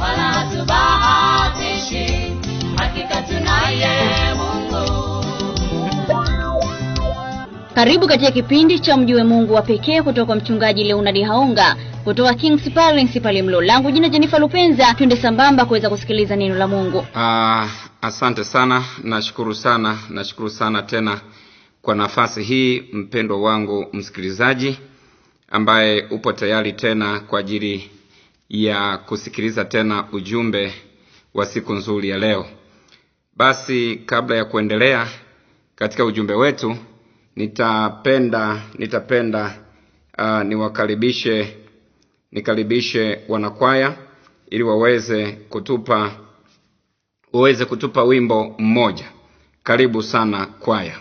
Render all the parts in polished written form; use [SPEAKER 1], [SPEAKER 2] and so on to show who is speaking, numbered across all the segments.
[SPEAKER 1] wala hatubahatishi, hakika tunaye Mungu.
[SPEAKER 2] Karibu katika kipindi cha Mjue Mungu wa Pekee kutoka mchungaji Leonard Haonga kutoka Kings Parents pale Mlo. Langu jina Jennifer Lupenza. Twende sambamba kuweza kusikiliza neno la Mungu.
[SPEAKER 3] Asante sana, nashukuru sana tena kwa nafasi hii, mpendwa wangu msikilizaji ambaye upo tayari tena kwa ajili ya kusikiliza tena ujumbe wa siku nzuri ya leo. Basi kabla ya kuendelea katika ujumbe wetu, nitapenda nikaribishe wanakwaya ili waweze kutupa wimbo mmoja. Karibu sana kwaya.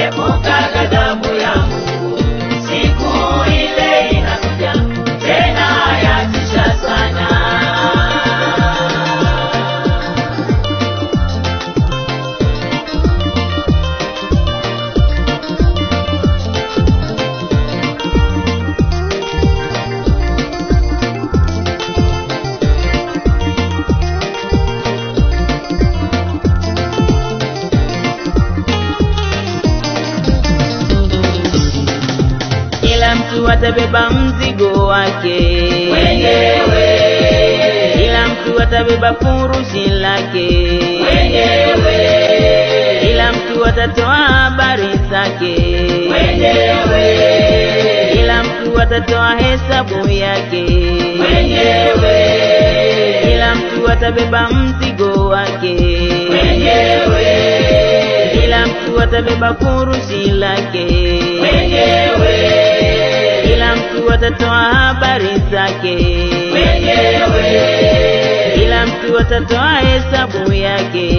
[SPEAKER 1] Epuka ghadhabu ya Mungu.
[SPEAKER 4] mtu atabeba mzigo wake
[SPEAKER 1] mwenyewe,
[SPEAKER 4] kila mtu atabeba furushi lake
[SPEAKER 1] mwenyewe,
[SPEAKER 4] kila mtu atatoa habari zake
[SPEAKER 1] mwenyewe,
[SPEAKER 4] kila mtu atatoa hesabu yake
[SPEAKER 1] mwenyewe,
[SPEAKER 4] kila mtu atabeba mzigo wake
[SPEAKER 1] mwenyewe,
[SPEAKER 4] kila mtu atabeba furushi lake
[SPEAKER 1] mwenyewe,
[SPEAKER 4] kila mtu atatoa habari zake
[SPEAKER 1] mwenyewe,
[SPEAKER 4] kila mtu atatoa hesabu yake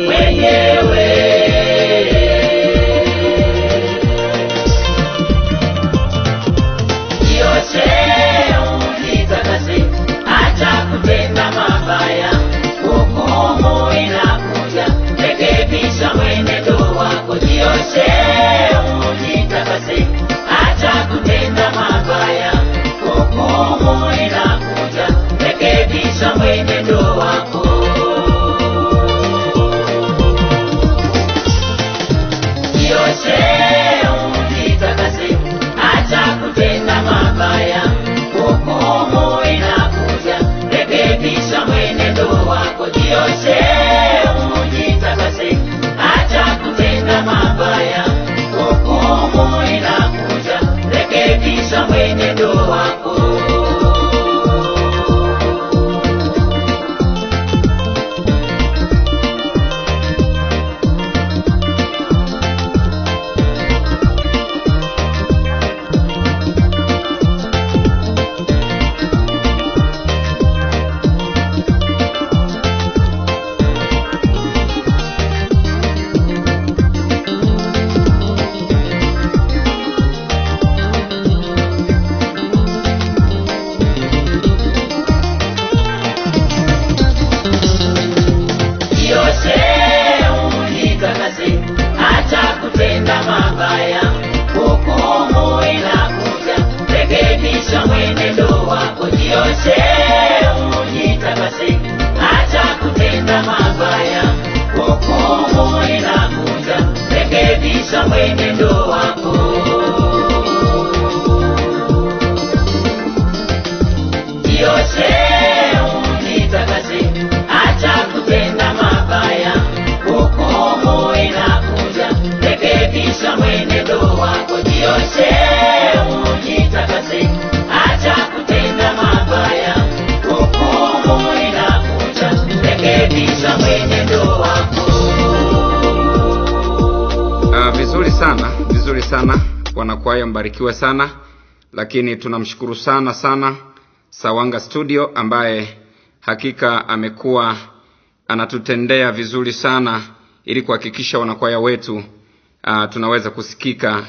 [SPEAKER 1] mwenyewe. Jioshe ujitakase, acha kutenda mabaya, hukumu inakuja, rekebisha mwenendo wako. Jioshe ujitakase, acha kutenda mabaya, hukumu inakuja, rekebisha mwenendo wako. Jioshe ujitakase, acha kutenda mabaya, hukumu inakuja, rekebisha mwenendo wako. Jioshe ujitakase, acha kutenda mabaya, hukumu inakuja, rekebisha mwenendo wako. Jioshe ujitakase, acha kutenda mabaya, hukumu inakuja, rekebisha mwenendo wako. Jioshe ujitakase, acha kutenda mabaya, hukumu inakuja, rekebisha mwenendo wako. Jioshe ujitakase, acha kutenda mabaya, hukumu inakuja, rekebisha mwenendo wako. Jioshe ujitakase, acha kutenda mabaya, hukumu inakuja, rekebisha mwenendo wako.
[SPEAKER 3] Vizuri sana wanakwaya, mbarikiwe sana. Lakini tunamshukuru sana Sawanga Studio ambaye hakika amekuwa anatutendea vizuri sana ili kuhakikisha wanakwaya wetu tunaweza kusikika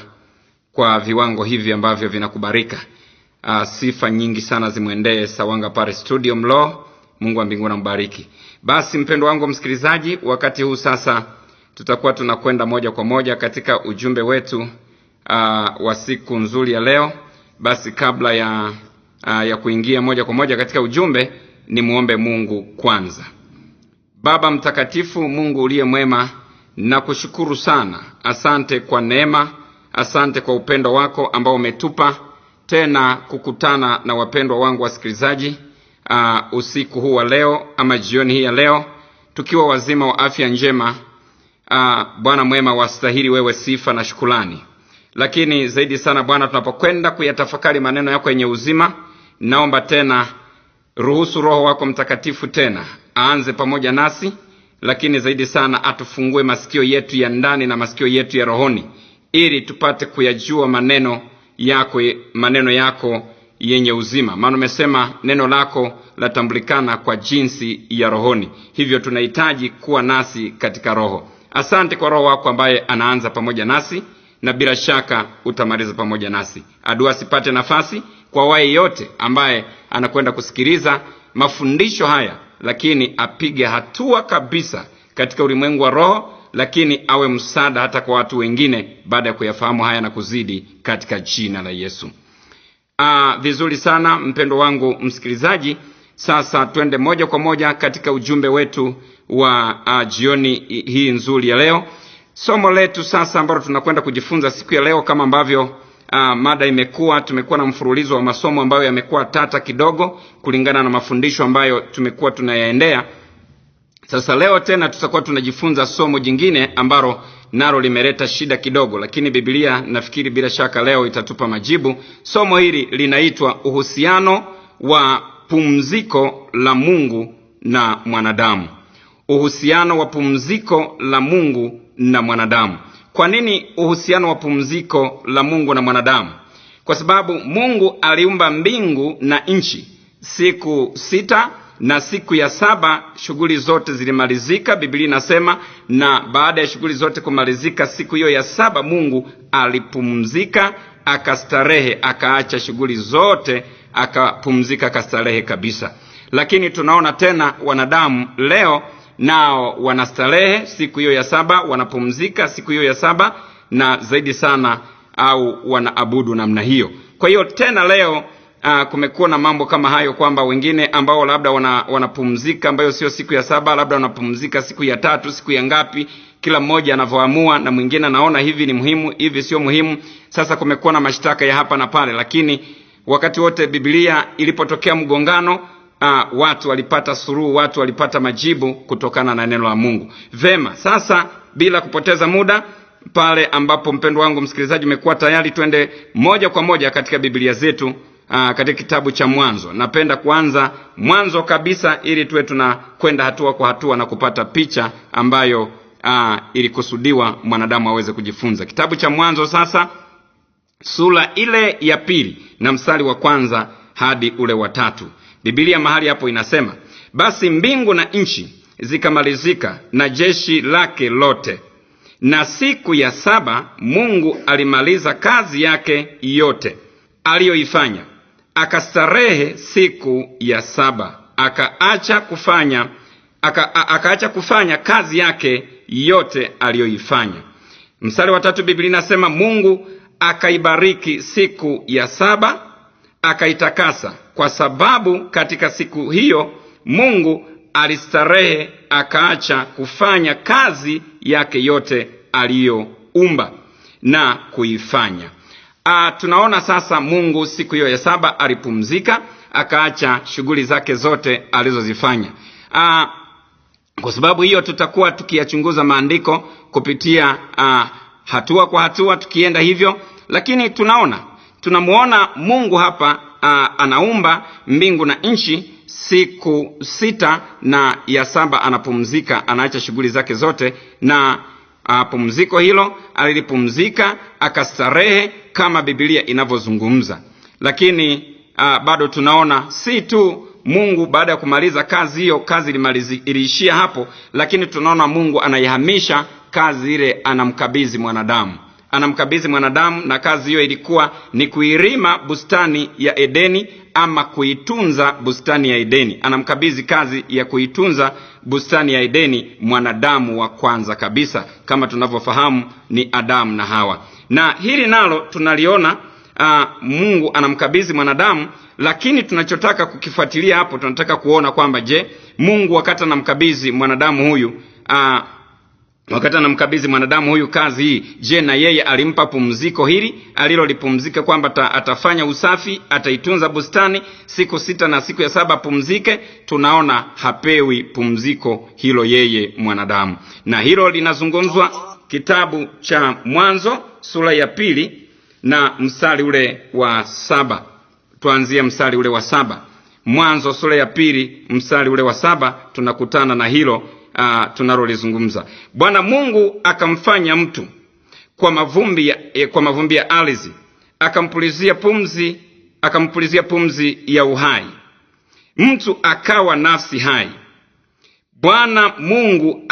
[SPEAKER 3] kwa viwango hivi ambavyo vinakubarika. Sifa nyingi sana zimwendee Sawanga pale Studio Mlo. Mungu wa mbinguni ambariki. Basi mpendo wangu msikilizaji, wakati huu sasa tutakuwa tunakwenda moja kwa moja katika ujumbe wetu wa siku nzuri ya leo. Basi kabla ya kuingia moja kwa moja katika ujumbe, ni muombe Mungu kwanza. Baba mtakatifu, Mungu uliye mwema, nakushukuru sana. Asante kwa neema, asante kwa upendo wako ambao umetupa tena kukutana na wapendwa wangu wasikilizaji usiku huu wa leo ama jioni hii ya leo, tukiwa wazima wa afya njema. Bwana mwema, wastahili wewe sifa na shukrani. Lakini zaidi sana Bwana, tunapokwenda kuyatafakari maneno yako yenye uzima, naomba tena ruhusu Roho wako Mtakatifu tena aanze pamoja nasi, lakini zaidi sana atufungue masikio yetu ya ndani na masikio yetu ya rohoni, ili tupate kuyajua maneno yako yenye uzima. Maana umesema neno lako latambulikana kwa jinsi ya rohoni. Hivyo tunahitaji kuwa nasi katika roho. Asante kwa Roho wako ambaye anaanza pamoja nasi, na bila shaka utamaliza pamoja nasi. Adua sipate nafasi kwa wae yote ambaye anakwenda kusikiliza mafundisho haya, lakini apige hatua kabisa katika ulimwengu wa roho, lakini awe msaada hata kwa watu wengine baada ya kuyafahamu haya na kuzidi, katika jina la Yesu. Vizuri sana mpendo wangu msikilizaji. Sasa twende moja kwa moja katika ujumbe wetu wa jioni hii nzuri ya leo. Somo letu sasa ambalo tunakwenda kujifunza siku ya leo, kama ambavyo mada tumekuwa na mfululizo wa masomo ambayo yamekuwa tata kidogo kulingana na mafundisho ambayo tumekuwa tunayaendea. Sasa leo tena tutakuwa tunajifunza somo jingine ambalo nalo limeleta shida kidogo, lakini Biblia nafikiri bila shaka leo itatupa majibu. Somo hili linaitwa uhusiano wa pumziko la Mungu na mwanadamu. Uhusiano wa pumziko la Mungu na mwanadamu. Kwa nini uhusiano wa pumziko la Mungu na mwanadamu? Kwa sababu Mungu aliumba mbingu na nchi siku 6, na siku ya 7 shughuli zote zilimalizika. Biblia inasema, na baada ya shughuli zote kumalizika, siku hiyo ya 7 Mungu alipumzika, akastarehe, akaacha shughuli zote, akapumzika, akastarehe kabisa. Lakini tunaona tena wanadamu leo nao wanastarehe siku hiyo ya 7, wanapumzika siku hiyo ya 7, na zaidi sana au wanaabudu namna hiyo. Kwa hiyo tena leo kumekuwa na mambo kama hayo, kwamba wengine ambao labda wanapumzika ambayo sio siku ya 7, labda wanapumzika siku ya 3, siku ya ngapi, kila mmoja anavyoamua, na mwingine anaona hivi ni muhimu, hivi sio muhimu. Sasa kumekuwa na mashtaka ya hapa na pale, lakini wakati wote Biblia ilipotokea mgongano, watu walipata suluhu, watu walipata majibu kutokana na neno la Mungu. Vema, sasa bila kupoteza muda, pale ambapo mpendo wangu msikilizaji umekuwa tayari, twende moja kwa moja katika Biblia zetu, katika kitabu cha Mwanzo. Napenda kuanza mwanzo kabisa ili tuwe tunakwenda hatua kwa hatua na kupata picha ambayo ilikusudiwa mwanadamu aweze kujifunza. Kitabu cha Mwanzo sasa, sura ile ya 2 na mstari wa 1 hadi ule wa 3. Biblia mahali hapo inasema, basi mbingu na nchi zikamalizika na jeshi lake lote, na siku ya 7 Mungu alimaliza kazi yake yote aliyoifanya, akastarehe siku ya 7, akaacha kufanya kazi yake yote aliyoifanya. Mstari wa 3 Biblia inasema, Mungu akaibariki siku ya 7, akaitakasa, kwa sababu katika siku hiyo Mungu alistarehe, akaacha kufanya kazi yake yote aliyoumba na kuifanya. Tunaona sasa Mungu siku hiyo ya 7 alipumzika, akaacha shughuli zake zote alizozifanya. Kwa sababu hiyo tutakuwa tukiyachunguza maandiko kupitia hatua kwa hatua tukienda hivyo, lakini tunamuona Mungu hapa anaumba mbingu na nchi siku 6, na ya 7 anapumzika, anaacha shughuli zake zote, na pumziko hilo alilipumzika, akastarehe kama Biblia inavyozungumza. Lakini bado tunaona si tu Mungu baada ya kumaliza kazi hiyo, kazi iliishia hapo, lakini tunaona Mungu anaihamisha kazi ile, anamkabidhi mwanadamu, na kazi hiyo ilikuwa ni kuirima bustani ya Edeni, ama kuitunza bustani ya Edeni. Anamkabidhi kazi ya kuitunza bustani ya Edeni mwanadamu wa kwanza kabisa, kama tunavyofahamu ni Adamu na Hawa. Na hili nalo tunaliona, Mungu anamkabidhi mwanadamu, lakini tunachotaka kukifuatilia hapo, tunataka kuona kwamba je, Mungu wakati anamkabidhi mwanadamu huyu kazi hii, je, na yeye alimpa pumziko hili alilolipumzika, kwamba atafanya usafi, ataitunza bustani siku 6 na siku ya 7 pumzike? Tunaona hapewi pumziko hilo yeye mwanadamu, na hilo linazungumzwa kitabu cha Mwanzo sura ya 2 na mstari ule wa 7. Tuanzie mstari ule wa 7. Mwanzo sura ya 2 mstari ule wa 7 tunakutana na hilo tunalolizungumza. Bwana Mungu akamfanya mtu kwa mavumbi ya ardhi, akampulizia pumzi ya uhai, mtu akawa nafsi hai. Bwana Mungu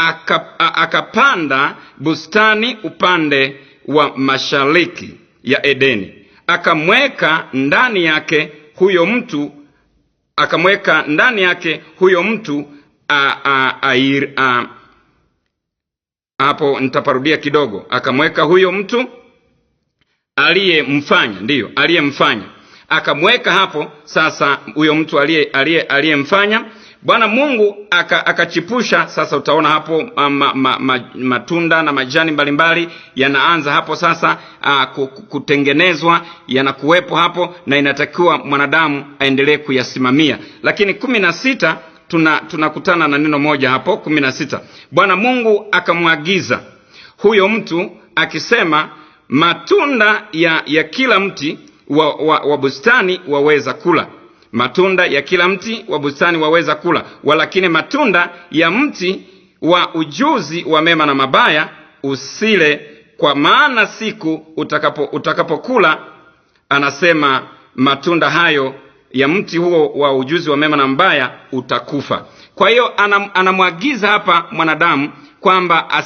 [SPEAKER 3] akapanda bustani upande wa mashariki ya Edeni, akamweka ndani yake huyo mtu hapo nitaparudia kidogo. Akamweka huyo mtu aliyemfanya, akamweka hapo. Sasa huyo mtu aliyemfanya, Bwana Mungu akachipusha. Sasa utaona hapo matunda na majani mbalimbali yanaanza hapo sasa kutengenezwa, yanakuwepo hapo, na inatakiwa mwanadamu aendelee kuyasimamia. Lakini 16 tunakutana na neno moja hapo 16. Bwana Mungu akamwagiza huyo mtu akisema, matunda ya kila mti wa bustani waweza kula. Matunda ya kila mti wa bustani waweza kula, walakini matunda ya mti wa ujuzi wa mema na mabaya usile, kwa maana siku utakapokula, anasema, matunda hayo ya mti huo wa ujuzi wa mema na mabaya utakufa. Kwa hiyo anamwagiza hapa mwanadamu kwamba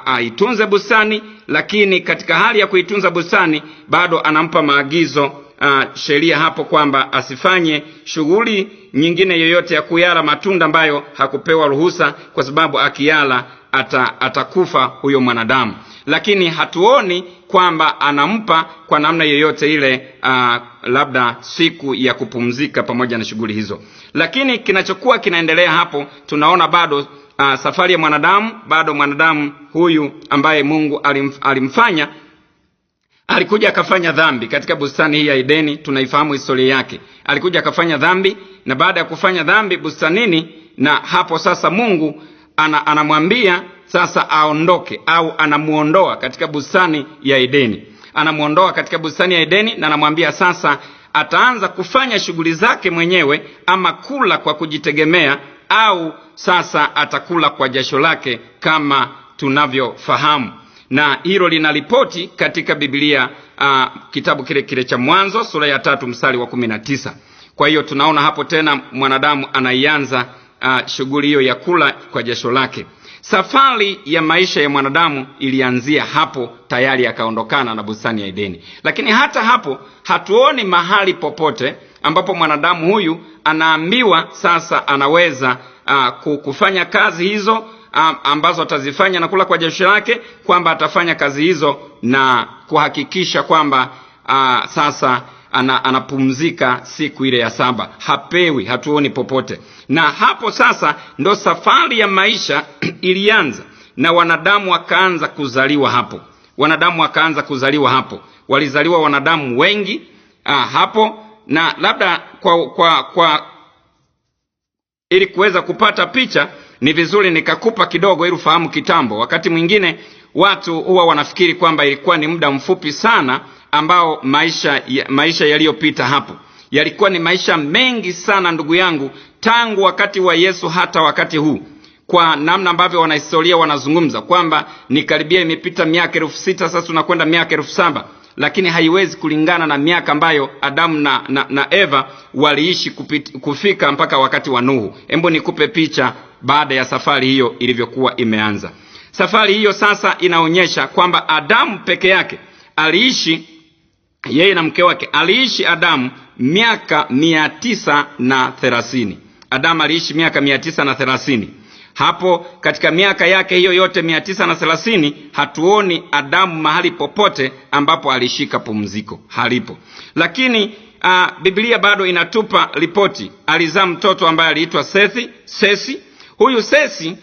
[SPEAKER 3] aitunze bustani, lakini katika hali ya kuitunza bustani bado anampa maagizo, sheria hapo, kwamba asifanye shughuli nyingine yoyote ya kuyala matunda ambayo hakupewa ruhusa, kwa sababu akiyala atakufa huyo mwanadamu. Lakini hatuoni kwamba anampa kwa namna yoyote ile labda siku ya kupumzika pamoja na shughuli hizo. Lakini kinachokuwa kinaendelea hapo, tunaona bado safari ya mwanadamu, bado mwanadamu huyu ambaye Mungu alimfanya, alikuja akafanya dhambi katika bustani hii ya Edeni. Tunaifahamu historia yake. Alikuja akafanya dhambi, na baada ya kufanya dhambi bustanini, na hapo sasa Mungu anamwambia sasa aondoke, au anamuondoa katika bustani ya Edeni. Anamuondoa katika bustani ya Edeni na anamwambia sasa ataanza kufanya shughuli zake mwenyewe, ama kula kwa kujitegemea, au sasa atakula kwa jasho lake kama tunavyofahamu. Na hilo linaripoti katika Biblia, kitabu kile cha Mwanzo sura ya 3 mstari wa 19. Kwa hiyo tunaona hapo tena mwanadamu anaianza shughuli hiyo ya kula kwa jasho lake. Safari ya maisha ya mwanadamu ilianzia hapo, tayari akaondokana na bustani ya Edeni. Lakini hata hapo hatuoni mahali popote ambapo mwanadamu huyu anaambiwa sasa anaweza kufanya kazi hizo ambazo atazifanya na kula kwa jasho lake, kwamba atafanya kazi hizo na kuhakikisha kwamba sasa anapumzika siku ile ya 7. Hapewi, hatuoni popote. Na hapo sasa ndo safari ya maisha ilianza, na wanadamu wakaanza kuzaliwa hapo. Walizaliwa wanadamu wengi hapo, na labda kwa ili kuweza kupata picha ni vizuri nikakupa kidogo ili ufahamu kitambo. Wakati mwingine watu huwa wanafikiri kwamba ilikuwa ni muda mfupi sana ambao maisha yaliyopita hapo. Yalikuwa ni maisha mengi sana ndugu yangu, tangu wakati wa Yesu hata wakati huu. Kwa namna ambavyo wanahistoria wanazungumza kwamba ni karibia imepita miaka 6,000, sasa tunakwenda miaka 7,000. Lakini haiwezi kulingana na miaka ambayo Adamu na Eva waliishi kufika mpaka wakati wa Nuhu. Hebu nikupe picha baada ya safari hiyo ilivyokuwa imeanza. Safari hiyo sasa inaonyesha kwamba Adamu peke yake aliishi, yeye na mke wake aliishi Adamu miaka 930. Adamu aliishi miaka 930. Hapo katika miaka yake hiyo yote 930 hatuoni Adamu mahali popote ambapo alishika pumziko, halipo. Lakini Biblia bado inatupa ripoti, alizaa mtoto ambaye aliitwa Sesi. Huyu Sesi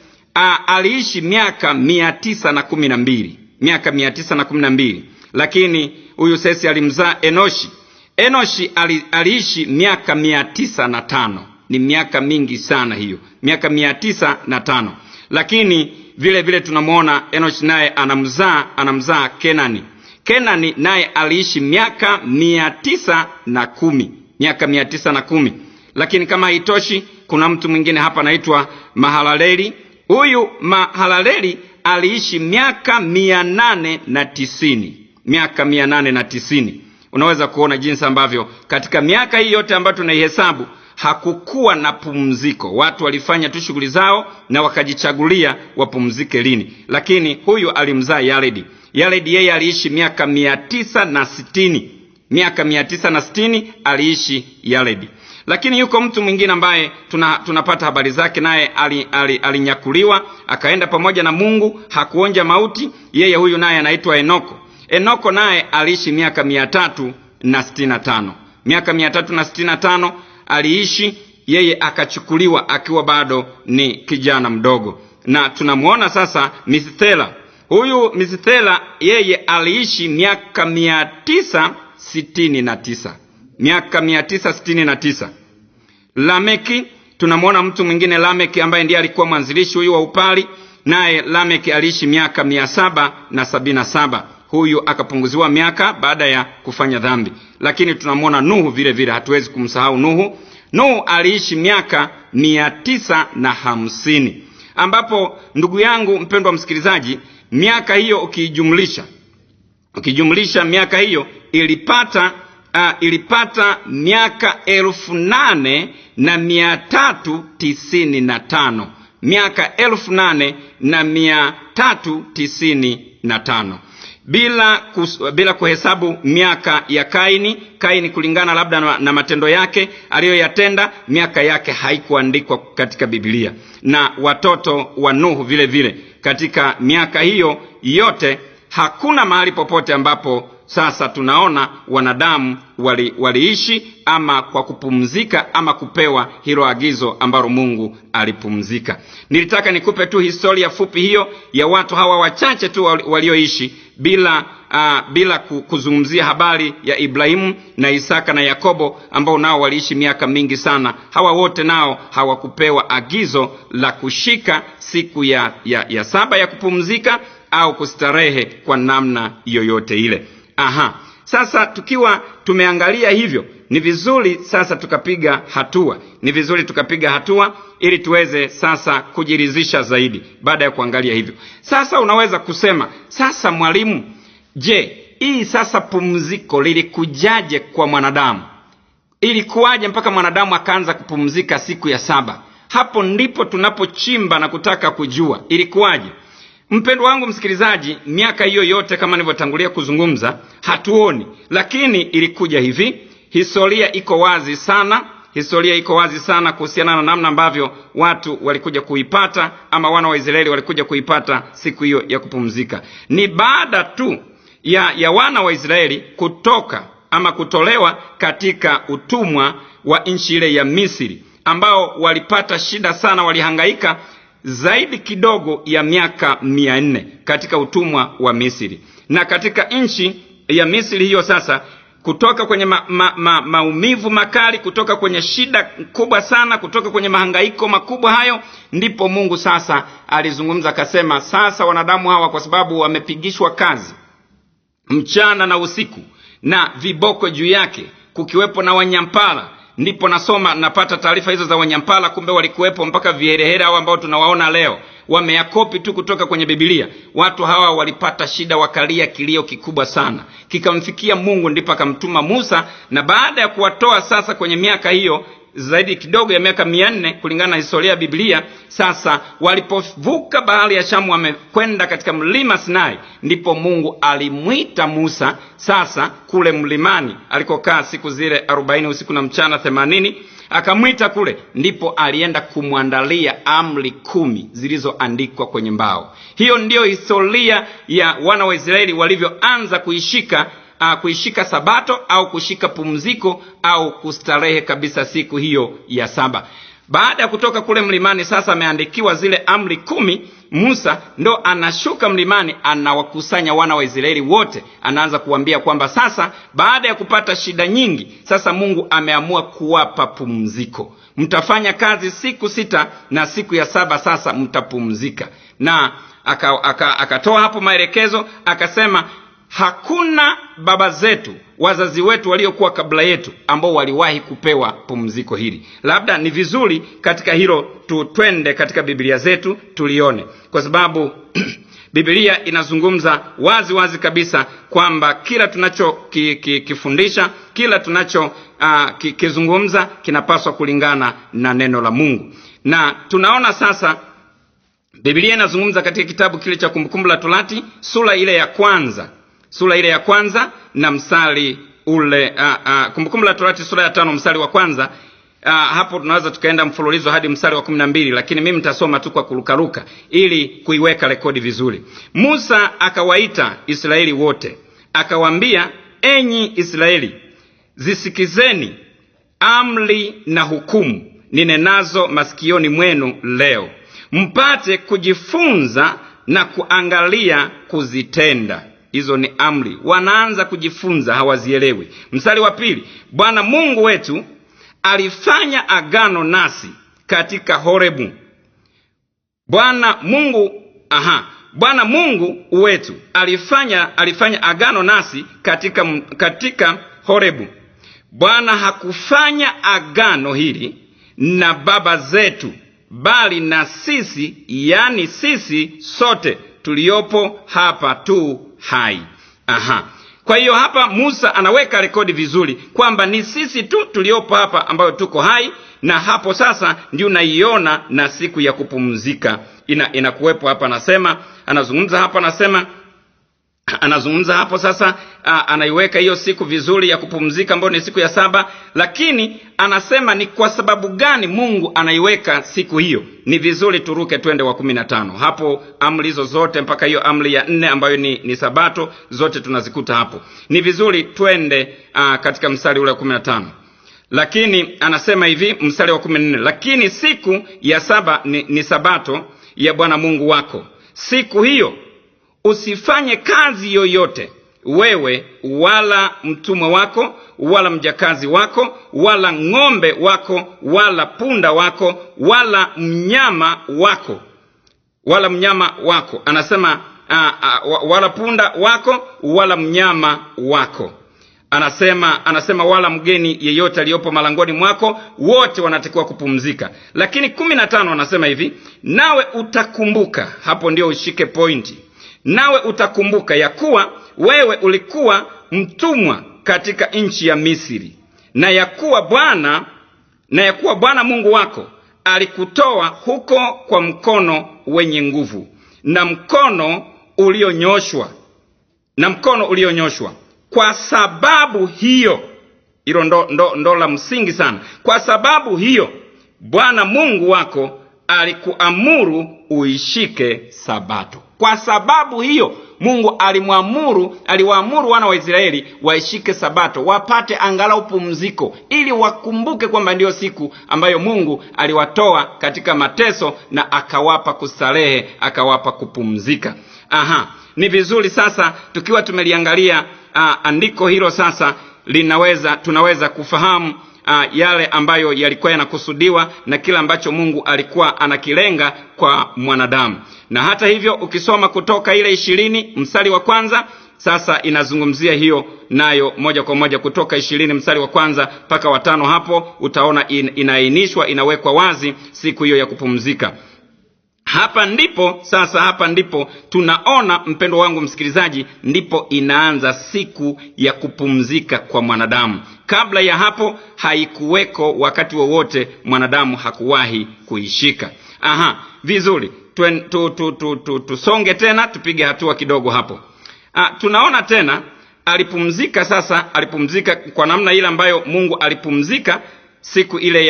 [SPEAKER 3] aliishi miaka 912. Lakini huyu Sesi alimzaa Enoshi. Enoshi aliishi miaka 905. Ni miaka mingi sana hiyo, miaka 905. Lakini vile vile tunamuona Enoshi naye anamzaa Kenani. Kenani naye aliishi miaka 910. Lakini kama haitoshi, kuna mtu mwingine hapa anaitwa Mahalaleli. Huyu Mahalaleli aliishi miaka 890. Unaweza kuona jinsi ambavyo katika miaka hii yote ambayo tunaihesabu hakukuwa na pumziko. Watu walifanya tu shughuli zao na wakajichagulia wapumzike lini. Lakini huyu alimzaa Yaredi. Yaredi yeye aliishi miaka 960. Miaka 960 aliishi Yaredi. Lakini yuko mtu mwingine ambaye tunapata habari zake, naye alinyakuliwa akaenda pamoja na Mungu, hakuonja mauti. Yeye huyu naye anaitwa Enoko. Enoko naye aliishi miaka 365. Miaka 365 aliishi yeye akachukuliwa akiwa bado ni kijana mdogo. Na tunamuona sasa Mithela. Huyu Mithela yeye aliishi miaka 969. Miaka 969. Lameki, tunamuona mtu mwingine Lameki ambaye ndiye alikuwa mwanzilishi huyu wa upali, naye Lameki aliishi miaka 777. Huyu akapunguziwa miaka baada ya kufanya dhambi. Lakini tunamuona Nuhu vile vile, hatuwezi kumsahau Nuhu. Nuhu aliishi miaka 950, ambapo ndugu yangu mpendwa msikilizaji, miaka hiyo ukijumlisha miaka hiyo ilipata miaka 8,395. Miaka 8,395, bila kuhesabu miaka ya Kaini kulingana labda na matendo yake aliyoyatenda. Miaka yake haikuandikwa katika Biblia. Na watoto wa Nuhu vile vile, katika miaka hiyo yote hakuna mahali popote ambapo sasa tunaona wanadamu waliishi ama kwa kupumzika ama kupewa hilo agizo ambalo Mungu alipumzika. Nilitaka nikupe tu historia fupi hiyo ya watu hawa wachache tu walioishi bila kuzungumzia habari ya Ibrahimu na Isaka na Yakobo ambao nao waliishi miaka mingi sana. Hawa wote nao hawakupewa agizo la kushika siku ya saba ya kupumzika au kustarehe kwa namna yoyote ile. Sasa tukiwa tumeangalia hivyo, ni vizuri sasa tukapiga hatua ili tuweze sasa kujiridhisha zaidi baada ya kuangalia hivyo. Sasa unaweza kusema, sasa mwalimu, je, hii sasa pumziko lilikujaje kwa mwanadamu? Ilikuwaje mpaka mwanadamu akaanza kupumzika siku ya saba? Hapo ndipo tunapochimba na kutaka kujua ilikuwaje. Mpendwa wangu msikilizaji, miaka hiyo yote kama nilivyotangulia kuzungumza hatuoni, lakini ilikuja hivi. Historia iko wazi sana kuhusiana na namna ambavyo watu walikuja kuipata, ama wana wa Israeli walikuja kuipata siku hiyo ya kupumzika. Ni baada tu ya wana wa Israeli kutolewa katika utumwa wa nchi ile ya Misri, ambao walipata shida sana, walihangaika zaidi kidogo ya miaka 400 katika utumwa wa Misri. Na katika nchi ya Misri hiyo sasa, kutoka kwenye maumivu makali, kutoka kwenye shida kubwa sana, kutoka kwenye mahangaiko makubwa hayo, ndipo Mungu sasa alizungumza akasema, sasa wanadamu hawa kwa sababu wamepigishwa kazi mchana na usiku na viboko juu yake, kukiwepo na wanyampala. Ndipo napata taarifa hizo za wanyampala, kumbe walikuwepo mpaka viherehere hao ambao tunawaona leo. Wameyakopi tu kutoka kwenye Biblia. Watu hawa walipata shida, wakalia kilio kikubwa sana, kikamfikia Mungu, ndipo akamtuma Musa. Na baada ya kuwatoa sasa kwenye miaka hiyo zaidi kidogo ya miaka 400 kulingana na historia ya Biblia, sasa walipovuka bahari ya Shamu wamekwenda katika mlima Sinai, ndipo Mungu alimuita Musa sasa kule mlimani alikokaa siku zile 40 usiku na mchana 80. Akamuita kule, ndipo alienda kumwandalia amri 10 zilizoandikwa kwenye mbao. Hiyo ndiyo historia ya wana wa Israeli walivyoanza kuishika sabato au kushika pumziko au kustarehe kabisa siku hiyo ya saba. Baada ya kutoka kule mlimani sasa ameandikiwa zile amri 10. Musa ndo anashuka mlimani, anawakusanya wana wa Israeli wote, anaanza kuambia kwamba sasa baada ya kupata shida nyingi, sasa Mungu ameamua kuwapa pumziko. Mtafanya kazi siku 6 na siku ya saba sasa mtapumzika. Na akatoa hapo maelekezo, akasema hakuna baba zetu, wazazi wetu waliokuwa kabla yetu ambao waliwahi kupewa pumziko hili. Labda ni vizuri katika hilo twende katika Biblia zetu tulione, kwa sababu Biblia inazungumza wazi kabisa kwamba kila tunachokifundisha, kila tunachokizungumza kinapaswa kulingana na neno la Mungu. Na tunaona sasa Biblia inazungumza katika kitabu kile cha Kumbukumbu la Torati sura ile ya kwanza na mstari ule Kumbukumbu la Torati sura ya 5 mstari wa kwanza. Hapo tunaweza tukaenda mfululizo hadi mstari wa 12, lakini mimi nitasoma tu kwa kurukaruka ili kuiweka rekodi vizuri. Musa akawaita Israeli wote, akawaambia, enyi Israeli, zisikizeni amri na hukumu ninenazo masikioni mwenu leo, mpate kujifunza na kuangalia kuzitenda. Hizo ni amri. Wanaanza kujifunza, hawazielewi. Mstari wa 2, Bwana Mungu wetu alifanya agano nasi katika Horebu. Bwana Mungu wetu alifanya agano nasi katika Horebu. Bwana hakufanya agano hili na baba zetu, bali na sisi, yani sisi sote tuliopo hapa tu hai. Kwa hiyo hapa Musa anaweka rekodi vizuri kwamba ni sisi tu tuliopo hapa ambayo tuko hai, na hapo sasa ndio unaiona na siku ya kupumzika inakuwepo hapa. Anazungumza hapo sasa, anaiweka hiyo siku vizuri ya kupumzika ambayo ni siku ya 7, lakini anasema ni kwa sababu gani Mungu anaiweka siku hiyo. Ni vizuri turuke twende wa 15. Hapo amri hizo zote mpaka hiyo amri ya 4 ambayo ni Sabato, zote tunazikuta hapo. Ni vizuri twende katika mstari ule wa 15. Lakini anasema hivi mstari wa 14, lakini siku ya 7 ni Sabato ya Bwana Mungu wako. Siku hiyo usifanye kazi yoyote, wewe wala mtumwa wako wala mjakazi wako wala ng'ombe wako wala punda wako wala mnyama wako. Anasema wala punda wako wala mnyama wako. Anasema wala mgeni yeyote aliyopo malangoni mwako, wote wanatakiwa kupumzika. Lakini 15 anasema hivi, nawe utakumbuka, hapo ndio ushike pointi. Nawe utakumbuka ya kuwa wewe ulikuwa mtumwa katika nchi ya Misri, na ya kuwa Bwana Mungu wako alikutoa huko kwa mkono wenye nguvu na mkono ulionyoshwa. Kwa sababu hiyo, hilo ndo la msingi sana. Kwa sababu hiyo Bwana Mungu wako alikuamuru uishike Sabato. Kwa sababu hiyo Mungu aliwaamuru wana wa Israeli waishike Sabato, wapate angalau pumziko, ili wakumbuke kwamba ndio siku ambayo Mungu aliwatoa katika mateso na akawapa kustarehe, akawapa kupumzika. Ni vizuri sasa tukiwa tumeliangalia andiko hilo sasa tunaweza kufahamu yale ambayo yalikuwa yanakusudiwa na kila ambacho Mungu alikuwa anakilenga kwa mwanadamu. Na hata hivyo ukisoma Kutoka ile 20 mstari wa 1, sasa inazungumzia hiyo nayo moja kwa moja. Kutoka 20 mstari wa 1 mpaka wa 5, hapo utaona inaainishwa, inawekwa wazi siku hiyo ya kupumzika. Hapa ndipo tunaona, mpendo wangu msikilizaji, ndipo inaanza siku ya kupumzika kwa mwanadamu. Kabla ya hapo haikuweko, wakati wowote mwanadamu hakuwahi kuishika. Vizuri, tusonge tena, tupige hatua kidogo hapo. Tunaona tena alipumzika kwa namna ile ambayo Mungu alipumzika siku ile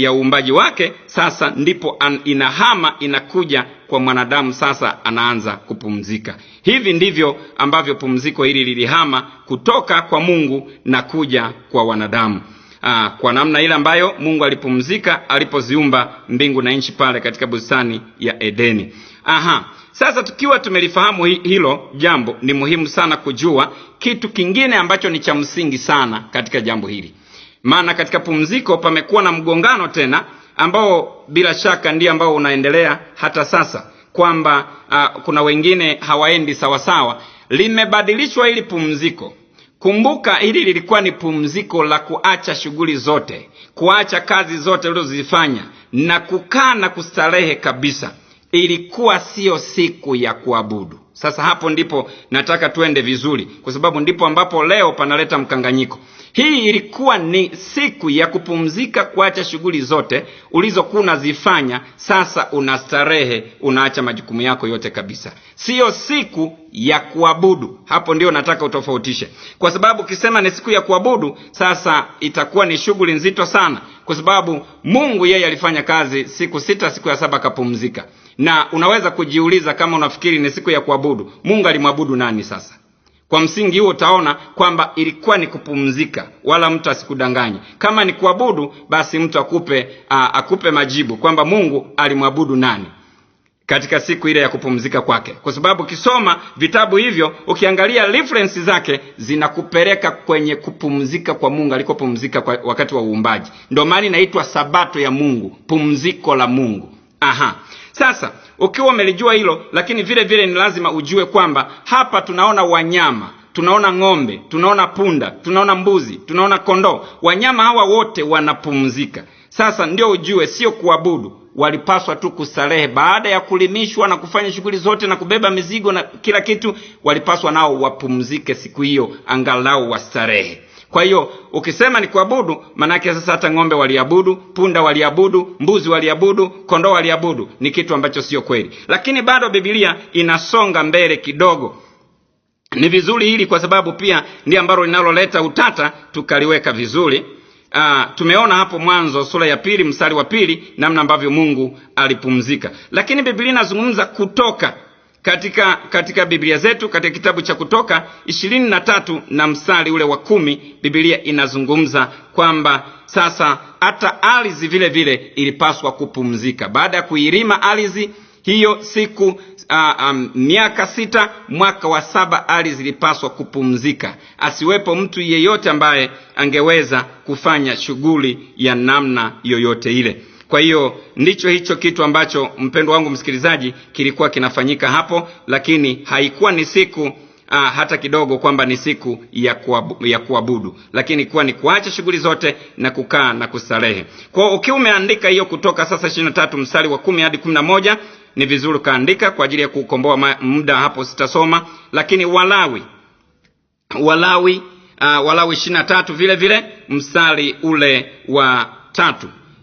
[SPEAKER 3] ya uumbaji wake. Sasa ndipo inahama, inakuja kwa mwanadamu, sasa anaanza kupumzika. Hivi ndivyo ambavyo pumziko hili lilihama kutoka kwa Mungu na kuja kwa wanadamu. Kwa namna ile ambayo Mungu alipumzika alipoziumba mbingu na nchi pale katika bustani ya Edeni. Sasa tukiwa tumelifahamu hilo jambo, ni muhimu sana kujua kitu kingine ambacho ni cha msingi sana katika jambo hili. Maana katika pumziko pamekuwa na mgongano tena ambao bila shaka ndio ambao unaendelea hata sasa, kwamba kuna wengine hawaendi sawasawa. Limebadilishwa hili pumziko. Kumbuka hili lilikuwa ni pumziko la kuacha shughuli zote, kuacha kazi zote ulizozifanya na kukaa na kustarehe kabisa. Ilikuwa sio siku ya kuabudu. Sasa hapo ndipo nataka tuende vizuri, kwa sababu ndipo ambapo leo panaleta mkanganyiko. Hii ilikuwa ni siku ya kupumzika, kuacha shughuli zote ulizokuwa unazifanya. Sasa unastarehe, unaacha majukumu yako yote kabisa. Sio siku ya kuabudu. Hapo ndio nataka utofautishe, kwa sababu ukisema ni siku ya kuabudu, sasa itakuwa ni shughuli nzito sana, kwa sababu Mungu yeye alifanya kazi siku 6, siku ya 7 akapumzika. Na unaweza kujiuliza, kama unafikiri ni siku ya kuabudu, Mungu alimwabudu nani sasa? Kwa msingi huo utaona kwamba ilikuwa ni kupumzika, wala mtu asikudanganye. Kama ni kuabudu, basi mtu akupe majibu kwamba Mungu alimwabudu nani katika siku ile ya kupumzika kwake. Kwa sababu ukisoma vitabu hivyo, ukiangalia reference zake zinakupeleka kwenye kupumzika kwa Mungu alikopumzika wakati wa uumbaji. Ndio maana inaitwa sabato ya Mungu, pumziko la Mungu. Sasa ukiwa umelijua hilo, lakini vile vile ni lazima ujue kwamba hapa tunaona wanyama, tunaona ng'ombe, tunaona punda, tunaona mbuzi, tunaona kondoo. Wanyama hawa wote wanapumzika. Sasa ndio ujue sio kuabudu, walipaswa tu kustarehe. Baada ya kulimishwa na kufanya shughuli zote na kubeba mizigo na kila kitu, walipaswa nao wapumzike siku hiyo, angalau wastarehe. Kwa hiyo ukisema ni kuabudu, manake sasa hata ng'ombe waliabudu, punda waliabudu, mbuzi waliabudu, kondoo waliabudu. Ni kitu ambacho sio kweli. Lakini bado Biblia inasonga mbele kidogo. Ni vizuri hili kwa sababu pia ndiyo ambalo linaloleta utata, tukaliweka vizuri. Tumeona hapo Mwanzo sura ya 2 mstari wa 2 namna ambavyo Mungu alipumzika. Lakini Biblia inazungumza Kutoka katika Biblia zetu, katika kitabu cha Kutoka 23 na mstari ule wa 10, Biblia inazungumza kwamba sasa hata ardhi vile vile ilipaswa kupumzika. Baada ya kuirima ardhi hiyo siku miaka 6, mwaka wa 7 ardhi ilipaswa kupumzika. Asiwepo mtu yeyote ambaye angeweza kufanya shughuli ya namna yoyote ile. Kwa hiyo ndicho hicho kitu ambacho, mpendo wangu msikilizaji, kilikuwa kinafanyika hapo, lakini haikuwa ni siku hata kidogo kwamba ni siku ya kuabudu, lakini kuwa ni kuacha shughuli zote na kukaa na kustarehe. Kwa ukiwa umeandika hiyo Kutoka sasa 23 mstari wa 10 hadi 11, ni vizuri kaandika kwa ajili ya kukomboa muda, hapo sitasoma. Lakini Walawi 23 vile vile mstari ule wa 3,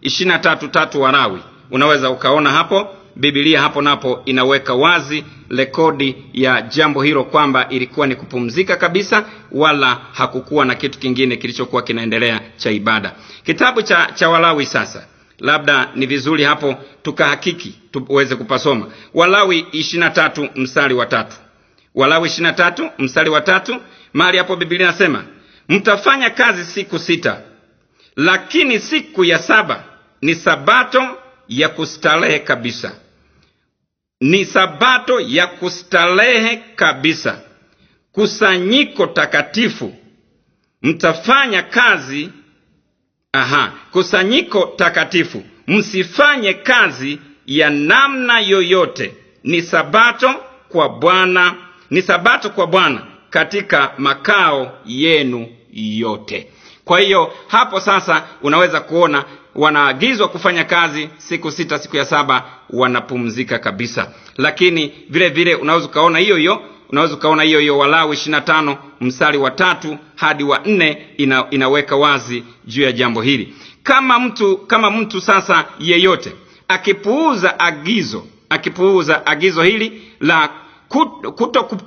[SPEAKER 3] 23:3 Walawi, unaweza ukaona hapo. Biblia hapo napo inaweka wazi rekodi ya jambo hilo kwamba ilikuwa ni kupumzika kabisa, wala hakukuwa na kitu kingine kilichokuwa kinaendelea cha ibada. Kitabu cha Walawi sasa, labda ni vizuri hapo tukahakiki tuweze kupasoma. Walawi 23 mstari wa 3. Walawi 23 mstari wa 3, mahali hapo Biblia inasema, mtafanya kazi siku 6, lakini siku ya 7 ni sabato ya kustarehe kabisa. Ni sabato ya kustarehe kabisa, kusanyiko takatifu. Mtafanya kazi, kusanyiko takatifu. Msifanye kazi ya namna yoyote. Ni sabato kwa Bwana, ni sabato kwa Bwana katika makao yenu yote. Kwa hiyo hapo sasa unaweza kuona wanaagizwa kufanya kazi siku 6, siku ya 7 wanapumzika kabisa. Lakini vile vile unaweza kaona hiyo Walawi 25 mstari wa 3 hadi wa 4 inaweka wazi juu ya jambo hili. Kama mtu sasa yeyote akipuuza agizo hili la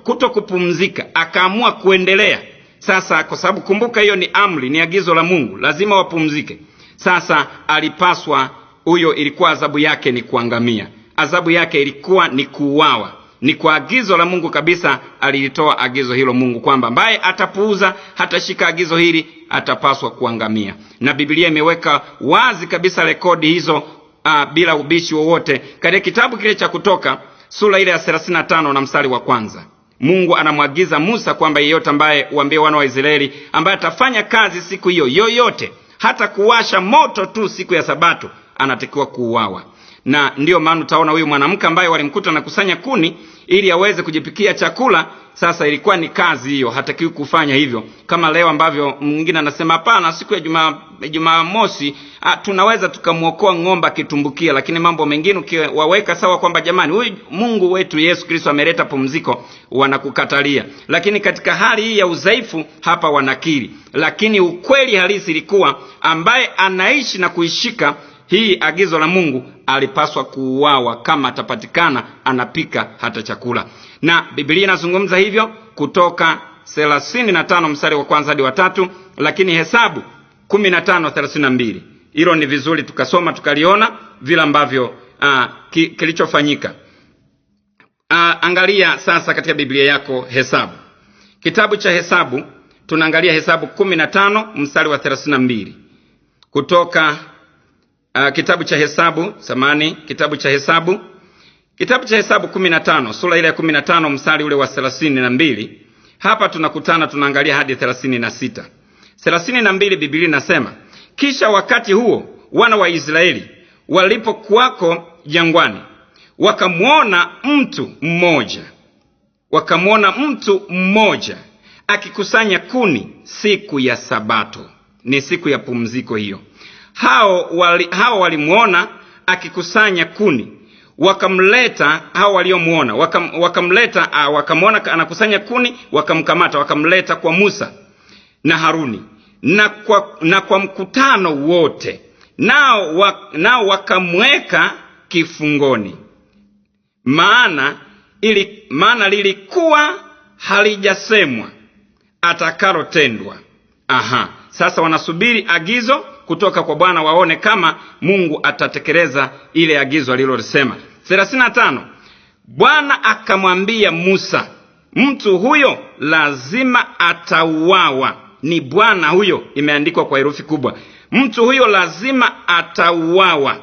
[SPEAKER 3] kuto kupumzika, akaamua kuendelea sasa, kwa sababu kumbuka hiyo ni amri, ni agizo la Mungu, lazima wapumzike. Sasa alipaswa huyo, ilikuwa adhabu yake ni kuangamia. Adhabu yake ilikuwa ni kuuawa. Ni kwa agizo la Mungu kabisa alilitoa agizo hilo Mungu kwamba ambaye atapuuza, hatashika agizo hili, atapaswa kuangamia. Na Biblia imeweka wazi kabisa rekodi hizo bila ubishi wowote. Katika kitabu kile cha Kutoka sura ile ya 35 na mstari wa 1, Mungu anamwagiza Musa kwamba yeyote ambaye uambie wana wa Israeli ambaye atafanya kazi siku hiyo yoyote, hata kuwasha moto tu siku ya Sabato, anatakiwa kuuawa. Na ndiyo maana utaona huyu mwanamke ambaye walimkuta na kusanya kuni ili aweze kujipikia chakula, sasa ilikuwa ni kazi hiyo, hatakiwi kufanya hivyo. Kama leo ambavyo mwingine anasema hapana, siku ya Jumamosi tunaweza tukamuokoa ng'ombe akitumbukia, lakini mambo mengine ukiwaweka sawa kwamba jamani, huyu Mungu wetu Yesu Kristo ameleta pumziko, wanakukatalia. Lakini katika hali hii ya udhaifu hapa wanakiri. Lakini ukweli halisi ilikuwa ambaye anaishi na kuishika hii agizo la Mungu alipaswa kuuawa kama atapatikana anapika hata chakula. Na Biblia inazungumza hivyo Kutoka 35 mstari wa 1 hadi wa 3, lakini Hesabu 15:32. Hilo ni vizuri tukasoma tukaliona vile ambavyo kilichofanyika. Angalia sasa katika Biblia yako Hesabu. Kitabu cha Hesabu, tunaangalia Hesabu 15 mstari wa 32. Kutoka kitabu cha Hesabu, kitabu cha Hesabu 15, sura ile ya 15 mstari ule wa 32. Hapa tunaangalia hadi 36. 32 Biblia inasema, kisha wakati huo wana wa Israeli walipokuwako jangwani, wakamwona mtu mmoja akikusanya kuni siku ya Sabato. Ni siku ya pumziko hiyo. Hao walimuona akikusanya kuni, wakamleta. Hao waliomuona wakamwona anakusanya kuni, wakamkamata, wakamleta kwa Musa na Haruni na kwa mkutano wote, nao wakamweka kifungoni, maana lilikuwa halijasemwa atakalotendwa. Sasa wanasubiri agizo kutoka kwa Bwana, waone kama Mungu atatekeleza ile agizo alilolisema. 35, Bwana akamwambia Musa, mtu huyo lazima atauawa. Ni Bwana huyo, imeandikwa kwa herufi kubwa. Mtu huyo lazima atauawa.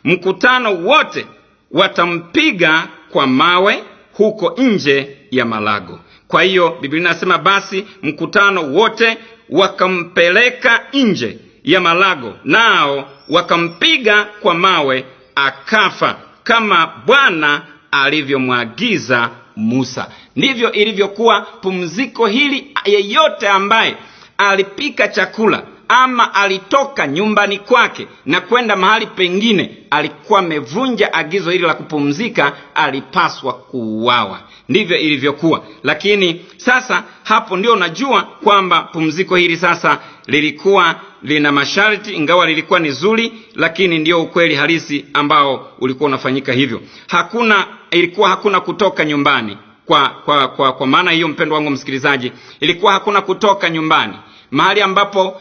[SPEAKER 3] Mkutano wote watampiga kwa mawe huko nje ya malago. Kwa hiyo Biblia inasema basi mkutano wote wakampeleka nje ya malago, nao wakampiga kwa mawe, akafa kama Bwana alivyomwagiza Musa. Ndivyo ilivyokuwa pumziko hili. Yeyote ambaye alipika chakula ama alitoka nyumbani kwake na kwenda mahali pengine, alikuwa amevunja agizo hili la kupumzika, alipaswa kuuawa. Ndivyo ilivyokuwa. Lakini sasa hapo ndio unajua kwamba pumziko hili sasa lilikuwa lina masharti, ingawa lilikuwa ni zuri, lakini ndio ukweli halisi ambao ulikuwa unafanyika hivyo. Hakuna kutoka nyumbani. Kwa maana hiyo, mpendo wangu msikilizaji, ilikuwa hakuna kutoka nyumbani. Mahali ambapo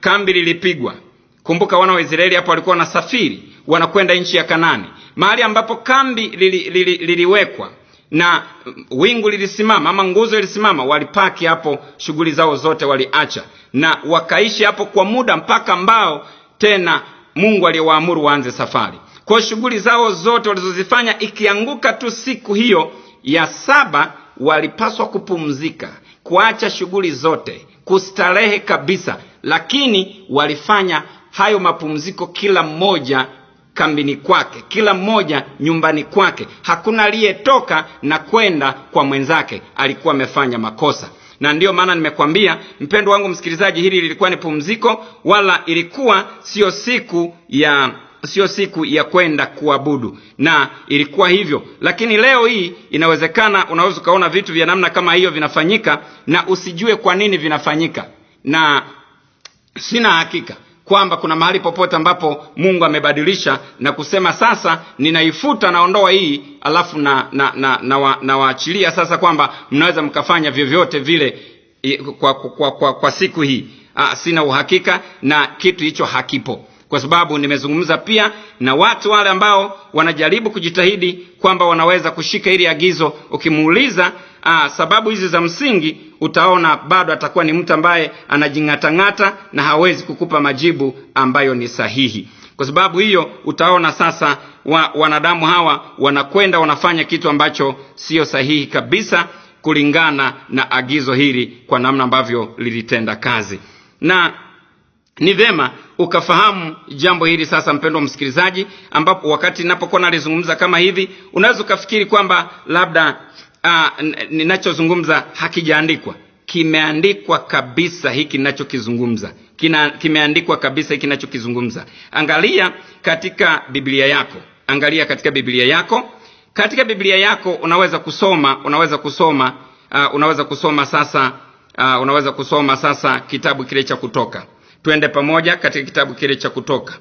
[SPEAKER 3] kambi lilipigwa, kumbuka wana wa Israeli hapo walikuwa wanasafiri wanakwenda nchi ya Kanaani. Mahali ambapo kambi liliwekwa na wingu lilisimama ama nguzo ilisimama, walipaki hapo, shughuli zao zote waliacha na wakaishi hapo kwa muda mpaka ambao tena Mungu aliwaamuru waanze safari. Kwa shughuli zao zote walizozifanya, ikianguka tu siku hiyo ya 7 walipaswa kupumzika, kuacha shughuli zote, kustarehe kabisa. Lakini walifanya hayo mapumziko kila mmoja kambini kwake, kila mmoja nyumbani kwake. Hakuna aliyetoka na kwenda kwa mwenzake, alikuwa amefanya makosa. Na ndio maana nimekwambia mpendo wangu msikilizaji, hili lilikuwa ni pumziko, wala ilikuwa sio siku ya kwenda kuabudu, na ilikuwa hivyo. Lakini leo hii inawezekana unaweza kaona vitu vya namna kama hiyo vinafanyika na usijue kwa nini vinafanyika, na sina hakika kwamba kuna mahali popote ambapo Mungu amebadilisha na kusema sasa ninaifuta, naondoa hii, alafu na waachilia sasa kwamba mnaweza mkafanya vyovyote vile kwa siku hii. Sina uhakika na kitu hicho hakipo, kwa sababu nimezungumza pia na watu wale ambao wanajaribu kujitahidi kwamba wanaweza kushika hili agizo. Ukimuuliza sababu hizi za msingi, utaona bado atakuwa ni mtu ambaye anajing'atang'ata na hawezi kukupa majibu ambayo ni sahihi. Kwa sababu hiyo utaona sasa wanadamu hawa wanakwenda wanafanya kitu ambacho sio sahihi kabisa kulingana na agizo hili kwa namna ambavyo lilitenda kazi. Na ni vema ukafahamu jambo hili sasa, mpendwa msikilizaji, ambapo wakati ninapokuwa nalizungumza kama hivi, unaweza kufikiri kwamba labda ninachozungumza hakijaandikwa. Kimeandikwa kabisa hiki ninachokizungumza. Kimeandikwa kabisa hiki ninachokizungumza. Angalia katika Biblia yako. Katika Biblia yako unaweza kusoma sasa kitabu kile cha Kutoka. Twende pamoja katika kitabu kile cha Kutoka.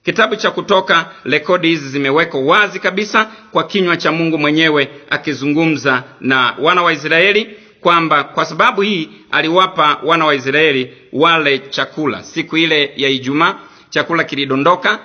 [SPEAKER 3] Kitabu cha Kutoka, rekodi hizi zimewekwa wazi kabisa kwa kinywa cha Mungu mwenyewe akizungumza na wana wa Israeli kwamba kwa sababu hii aliwapa wana wa Israeli wale chakula siku ile ya Ijumaa. Chakula kilidondoka,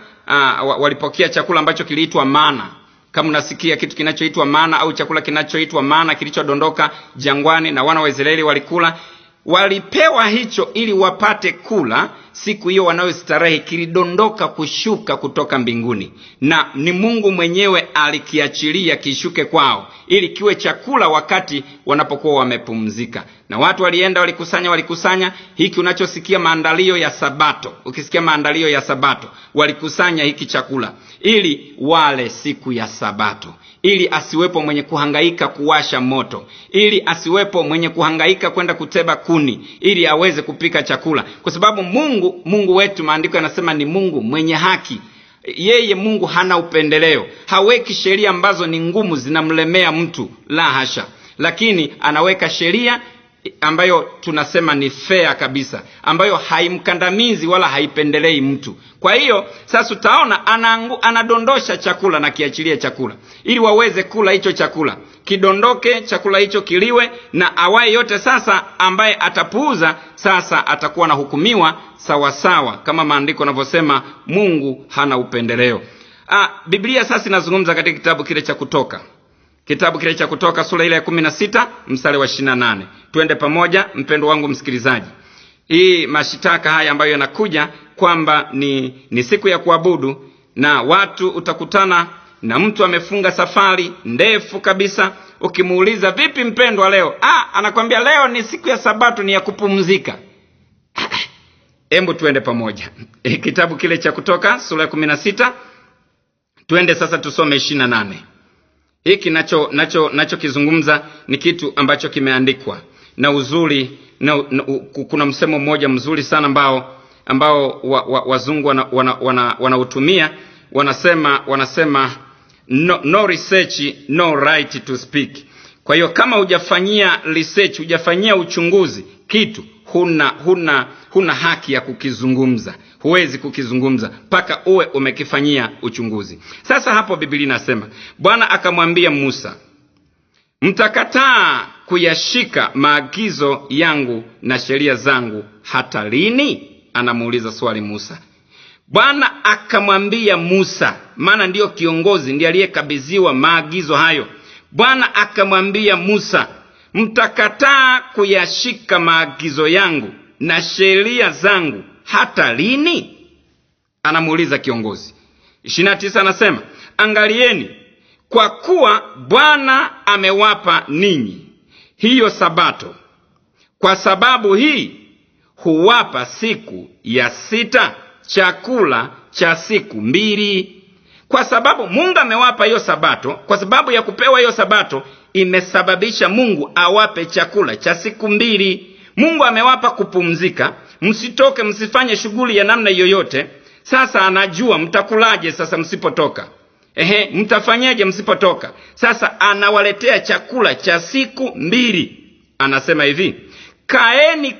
[SPEAKER 3] walipokea chakula ambacho kiliitwa mana. Kama unasikia kitu kinachoitwa mana au chakula kinachoitwa mana kilichodondoka jangwani na wana wa Israeli walikula, walipewa hicho ili wapate kula siku hiyo wanayostarehe, kilidondoka kushuka kutoka mbinguni, na ni Mungu mwenyewe alikiachilia kishuke kwao ili kiwe chakula wakati wanapokuwa wamepumzika. Na watu walienda walikusanya hiki unachosikia maandalio ya Sabato. Ukisikia maandalio ya Sabato, walikusanya hiki chakula ili wale siku ya Sabato, ili asiwepo mwenye kuhangaika kuwasha moto, ili asiwepo mwenye kuhangaika kwenda kuteba kuni ili aweze kupika chakula, kwa sababu Mungu wetu, maandiko yanasema ni Mungu mwenye haki. Yeye Mungu hana upendeleo, haweki sheria ambazo ni ngumu zinamlemea mtu, la hasha, lakini anaweka sheria ambayo tunasema ni fair kabisa, ambayo haimkandamizi wala haipendelei mtu. Kwa hiyo sasa utaona anadondosha chakula na kiachilia chakula ili waweze kula hicho chakula, kidondoke chakula hicho kiliwe, na awaye yote sasa ambaye atapuuza sasa atakuwa na hukumiwa sawa sawa, kama maandiko yanavyosema Mungu hana upendeleo. Biblia sasa inazungumza katika kitabu kile cha Kutoka. Kitabu kile cha Kutoka sura ile ya 16 mstari wa 28. Twende pamoja mpendo wangu msikilizaji. Hii mashitaka haya ambayo yanakuja kwamba ni siku ya kuabudu, na watu utakutana na mtu amefunga safari ndefu kabisa. Ukimuuliza vipi mpendwa leo? Anakwambia leo ni siku ya Sabato, ni ya kupumzika. Hebu twende pamoja. Kitabu kile cha Kutoka sura ya 16. Twende sasa tusome 28. Hiki nacho kizungumza ni kitu ambacho kimeandikwa na uzuri kuna msemo mmoja mzuri sana ambao wazungu wanautumia, wanasema no research no right to speak. Kwa hiyo kama hujafanyia research, hujafanyia uchunguzi kitu, huna haki ya kukizungumza. Huwezi kukizungumza mpaka uwe umekifanyia uchunguzi. Sasa hapo Biblia inasema, Bwana akamwambia Musa, mtakataa kuyashika maagizo yangu na sheria zangu hata lini? Anamuuliza swali Musa. Bwana akamwambia Musa, maana ndiyo kiongozi, ndiye aliyekabidhiwa maagizo hayo. Bwana akamwambia Musa, mtakataa kuyashika maagizo yangu na sheria zangu hata lini? Anamuuliza kiongozi. 29 anasema, angalieni, kwa kuwa Bwana amewapa ninyi hiyo Sabato, kwa sababu hii huwapa siku ya 6 chakula cha siku 2. Kwa sababu Mungu amewapa hiyo Sabato, kwa sababu ya kupewa hiyo Sabato imesababisha Mungu awape chakula cha siku 2. Mungu amewapa kupumzika, msitoke, msifanye shughuli ya namna yoyote. Sasa anajua mtakulaje sasa msipotoka. Mtafanyaje msipotoka? Sasa anawaletea chakula cha siku 2. Anasema hivi, kaeni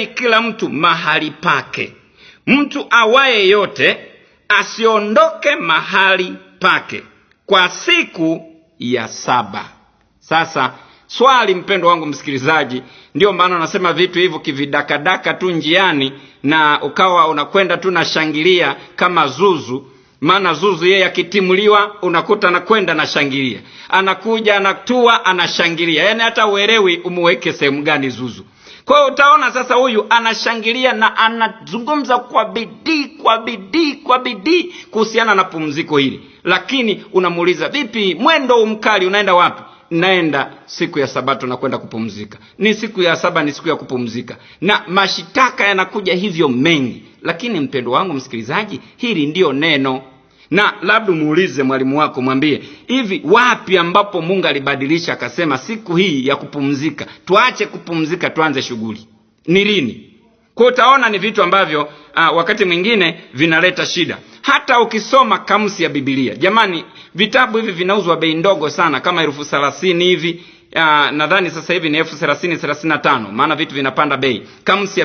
[SPEAKER 3] kila mtu mahali pake. Mtu awaye yote asiondoke mahali pake kwa siku ya 7. Sasa swali mpendo wangu msikilizaji, ndio maana anasema vitu hivyo kividakadaka tu njiani, na ukawa unakwenda tu na shangilia kama zuzu. Maana zuzu yeye akitimuliwa unakuta anakwenda na shangilia, anakuja anatua anashangilia, yani hata uelewi umuweke sehemu gani zuzu. Kwa hiyo utaona sasa huyu anashangilia na anazungumza kwa bidii kuhusiana na pumziko hili. Lakini unamuuliza, vipi mwendo mkali, unaenda wapi? Naenda siku ya Sabato na kwenda kupumzika. Ni siku ya 7, ni siku ya kupumzika. Na mashitaka yanakuja hivyo mengi. Lakini mpendo wangu msikilizaji, hili ndio neno. Na labda muulize mwalimu wako, mwambie, hivi wapi ambapo Mungu alibadilisha akasema siku hii ya kupumzika, tuache kupumzika tuanze shughuli? Ni lini? Kwa utaona ni vitu ambavyo wakati mwingine vinaleta shida. Hata ukisoma kamusi ya Biblia, jamani, vitabu hivi vinauzwa bei ndogo sana, kama 30,000 hivi. Nadhani sasa hivi ni 30,035, maana vitu vinapanda bei. Kamusi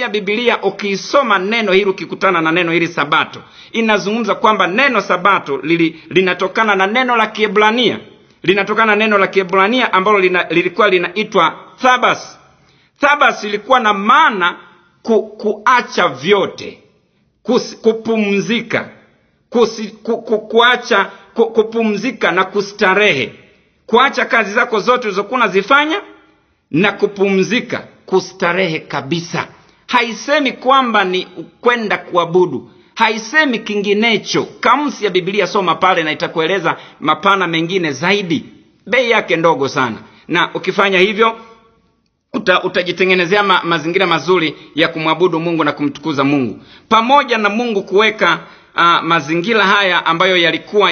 [SPEAKER 3] ya Biblia ukisoma neno hili, ukikutana na neno hili Sabato, inazungumza kwamba neno Sabato linatokana na neno la Kiebrania. Linatokana na neno la Kiebrania ambalo lilikuwa linaitwa Thabas. Thabas ilikuwa na maana kuacha vyote, kupumzika, kuacha kupumzika na kustarehe, kuacha kazi zako zote ulizokuwa unazifanya na kupumzika, kustarehe kabisa. Haisemi kwamba ni kwenda kuabudu, haisemi kinginecho. Kamusi ya Biblia soma pale na itakueleza mapana mengine zaidi. Bei yake ndogo sana, na ukifanya hivyo utajitengenezea mazingira mazuri ya kumwabudu Mungu na kumtukuza Mungu. Pamoja na Mungu kuweka mazingira haya ambayo yalikuwa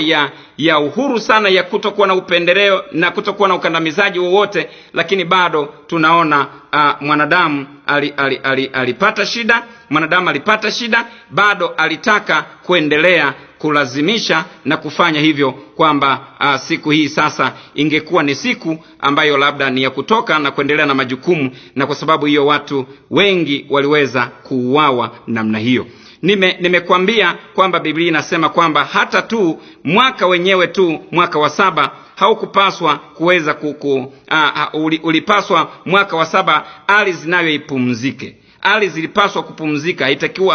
[SPEAKER 3] ya uhuru sana, ya kutokuwa na upendeleo na kutokuwa na ukandamizaji wowote, lakini bado tunaona mwanadamu alipata shida. Mwanadamu alipata shida, bado alitaka kuendelea kulazimisha na kufanya hivyo, kwamba siku hii sasa ingekuwa ni siku ambayo labda ni ya kutoka na kuendelea na majukumu, na kwa sababu hiyo watu wengi waliweza kuuawa namna hiyo. Nimekwambia kwamba Biblia inasema kwamba hata tu mwaka wenyewe tu, mwaka wa 7 haukupaswa kuweza ulipaswa mwaka wa 7 ardhi nayo ipumzike. Ardhi zilipaswa kupumzika,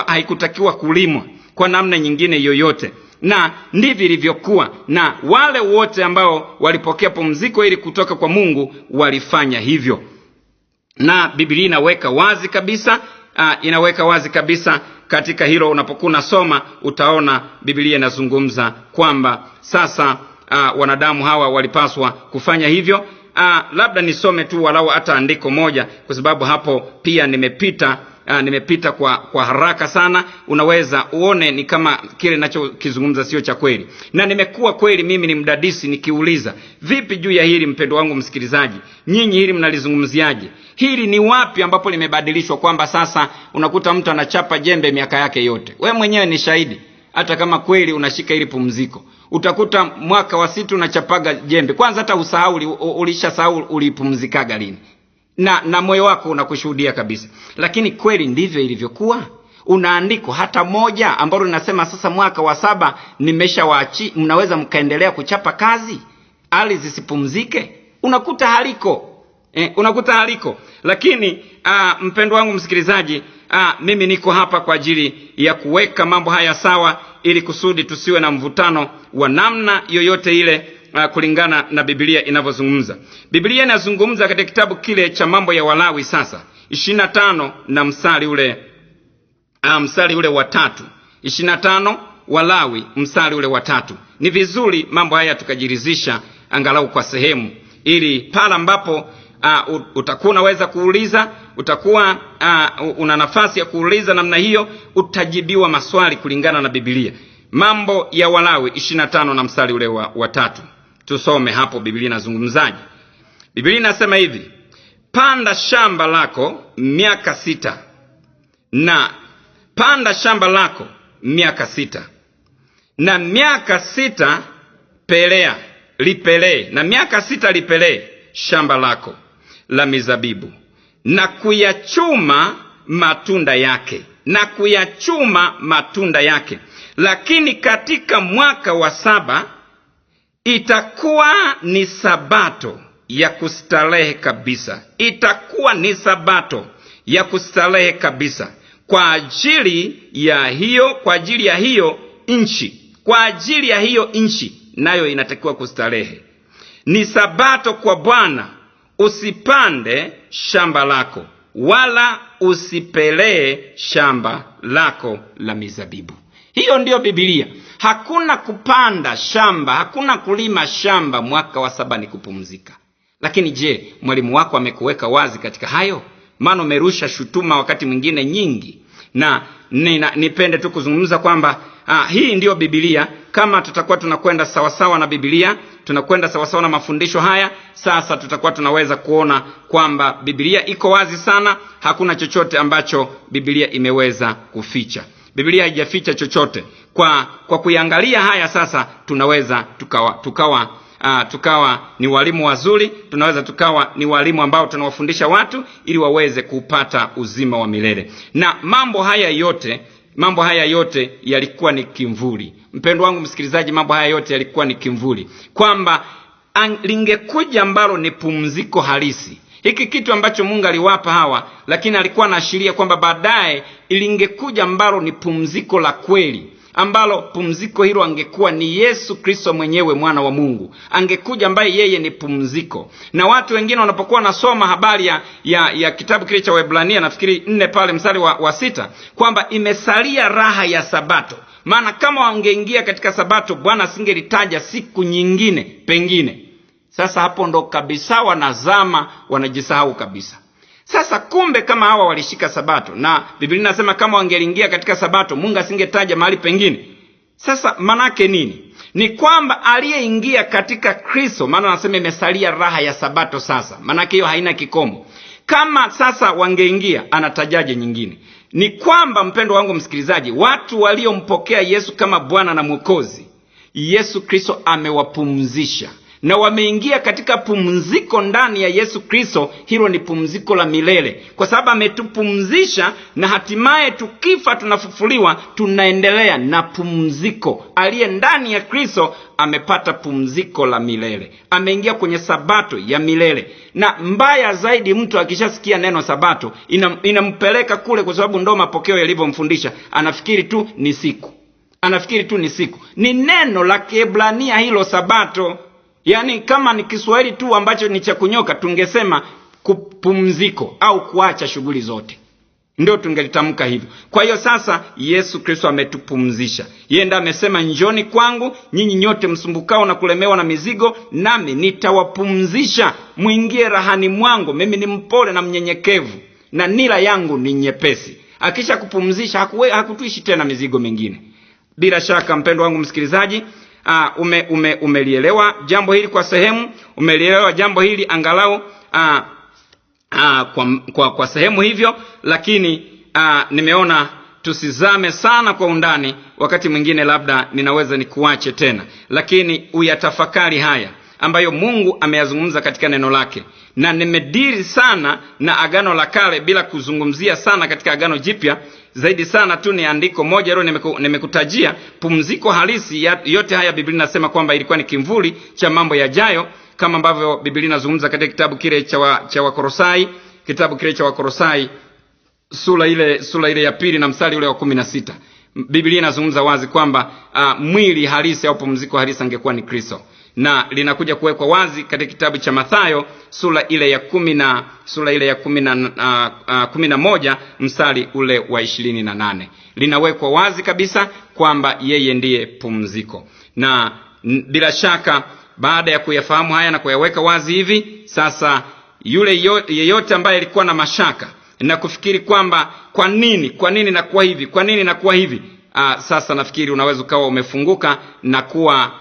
[SPEAKER 3] haikutakiwa kulimwa kwa namna nyingine yoyote. Na ndivyo ilivyokuwa, na wale wote ambao walipokea pumziko ili kutoka kwa Mungu walifanya hivyo. Na Biblia inaweka wazi kabisa katika hilo. Unapokuwa unasoma utaona Biblia inazungumza kwamba sasa wanadamu hawa walipaswa kufanya hivyo. Labda nisome tu walau hata andiko moja, kwa sababu hapo pia nimepita kwa haraka sana. Unaweza uone ni kama kile ninachokizungumza sio cha kweli. Na nimekuwa kweli mimi ni mdadisi nikiuliza, vipi juu ya hili mpendwa wangu msikilizaji? Nyinyi hili mnalizungumziaje? Hili ni wapi ambapo limebadilishwa, kwamba sasa unakuta mtu anachapa jembe miaka yake yote? Wewe mwenyewe ni shahidi. Hata kama kweli unashika hili pumziko, utakuta mwaka wa 6 unachapaga jembe. Kwanza hata ulishasahau ulipumzikaga lini, na moyo wako unakushuhudia kabisa. Lakini kweli ndivyo ilivyokuwa. Unaandiko hata moja ambalo linasema sasa mwaka wa 7 nimeshawaachi, mnaweza mkaendelea kuchapa kazi, ardhi zisipumzike? Unakuta haliko. Lakini mpendwa wangu msikilizaji, mimi niko hapa kwa ajili ya kuweka mambo haya sawa, ili kusudi tusiwe na mvutano wa namna yoyote ile, kulingana na Biblia inavyozungumza. Biblia inazungumza katika kitabu kile cha Mambo ya Walawi sasa 25 na mstari ule wa 3. 25 Walawi mstari ule wa 3. Ni vizuri mambo haya tukajiridhisha angalau kwa sehemu, ili pale ambapo utakuwa unaweza kuuliza, utakuwa una nafasi ya kuuliza namna hiyo, utajibiwa maswali kulingana na Biblia. Mambo ya Walawi 25 na mstari ule wa 3. Tusome hapo Biblia inazungumzaje. Biblia inasema hivi: panda shamba lako miaka 6, na panda shamba lako miaka 6, na miaka 6 lipelee, na miaka 6 lipelee shamba lako la mizabibu, na kuyachuma matunda yake. Lakini katika mwaka wa 7 itakuwa ni sabato ya kustarehe kabisa. Itakuwa ni sabato ya kustarehe kabisa kwa ajili ya hiyo nchi, nayo inatakiwa kustarehe. Ni sabato kwa Bwana. Usipande shamba lako, wala usipelee shamba lako la mizabibu. Hiyo ndiyo Biblia. Hakuna kupanda shamba, hakuna kulima shamba mwaka wa 7 ni kupumzika. Lakini je, mwalimu wako amekuweka wazi katika hayo? Maana umerusha shutuma wakati mwingine nyingi. Na nipende tu kuzungumza kwamba hii ndiyo Biblia. Kama tutakuwa tunakwenda sawasawa na Biblia, tunakwenda sawasawa na mafundisho haya, sasa tutakuwa tunaweza kuona kwamba Biblia iko wazi sana. Hakuna chochote ambacho Biblia imeweza kuficha. Biblia haijaficha chochote. Kwa kuiangalia haya sasa, tunaweza tukawa ni walimu wazuri, tunaweza tukawa ni walimu ambao tunawafundisha watu ili waweze kupata uzima wa milele. Na mambo haya yote yalikuwa ni kimvuli. Mpendwa wangu msikilizaji, mambo haya yote yalikuwa ni kimvuli, kwamba lingekuja ambalo ni pumziko halisi. Hiki kitu ambacho Mungu aliwapa hawa, lakini alikuwa anaashiria kwamba baadaye ilingekuja ambalo ni pumziko la kweli, ambalo pumziko hilo angekuwa ni Yesu Kristo mwenyewe, mwana wa Mungu. Angekuja ambaye yeye ni pumziko. Na watu wengine wanapokuwa nasoma habari ya kitabu kile cha Waebrania, nafikiri 4 pale mstari wa 6, kwamba imesalia raha ya Sabato. Maana kama wangeingia katika Sabato, Bwana asingelitaja siku nyingine pengine. Sasa hapo ndo kabisa wanazama, wanajisahau kabisa. Sasa kumbe kama hawa walishika Sabato, na Biblia inasema kama wangeingia katika Sabato Mungu asingetaja mahali pengine. Sasa manake nini? Ni kwamba aliyeingia katika Kristo, maana anasema imesalia raha ya Sabato sasa. Manake hiyo haina kikomo. Kama sasa wangeingia, anatajaje nyingine? Ni kwamba mpendo wangu msikilizaji, watu waliompokea Yesu kama Bwana na Mwokozi, Yesu Kristo amewapumzisha. Na wameingia katika pumziko ndani ya Yesu Kristo. Hilo ni pumziko la milele, kwa sababu ametupumzisha, na hatimaye tukifa tunafufuliwa, tunaendelea na pumziko. Aliye ndani ya Kristo amepata pumziko la milele, ameingia kwenye Sabato ya milele. Na mbaya zaidi, mtu akishasikia neno Sabato inampeleka kule, kwa sababu ndo mapokeo yalivyomfundisha. Anafikiri tu ni siku, ni neno la Kiebrania hilo Sabato. Yaani kama ni Kiswahili tu ambacho ni cha kunyoka, tungesema kupumziko au kuacha shughuli zote, ndio tungelitamka hivyo. Kwa hiyo sasa Yesu Kristo ametupumzisha. Yeye ndiye amesema, njoni kwangu nyinyi nyote msumbukao na kulemewa na mizigo, nami nitawapumzisha. Muingie rahani mwangu, mimi ni mpole na mnyenyekevu, na nira yangu ni nyepesi. Akisha kupumzisha, hakutuishi tena mizigo mingine. Bila shaka mpendo wangu msikilizaji, umelielewa jambo hili kwa sehemu, umelielewa jambo hili angalau kwa sehemu hivyo. Lakini nimeona tusizame sana kwa undani. Wakati mwingine labda ninaweza nikuache tena, lakini uyatafakari haya ambayo Mungu ameyazungumza katika neno lake. Na nimediri sana na Agano la Kale bila kuzungumzia sana katika Agano Jipya. Zaidi sana tu ni andiko moja leo nimekutajia pumziko halisi. Yote haya Biblia inasema kwamba ilikuwa ni kimvuli cha mambo yajayo, kama ambavyo Biblia inazungumza katika kitabu kile cha Wakolosai, kitabu kile cha Wakolosai sura ile ya 2 na mstari ule wa 16. Biblia inazungumza wazi kwamba mwili halisi au pumziko halisi angekuwa ni Kristo. Na linakuja kuwekwa wazi katika kitabu cha Mathayo sura ile ya 11 mstari ule wa 28. Linawekwa wazi kabisa kwamba yeye ndiye pumziko. Na bila shaka baada ya kuyafahamu haya na kuyaweka wazi hivi, sasa yule yeyote ambaye alikuwa na mashaka na kufikiri kwamba kwa nini nakuwa hivi, sasa nafikiri unaweza ukawa umefunguka na kuwa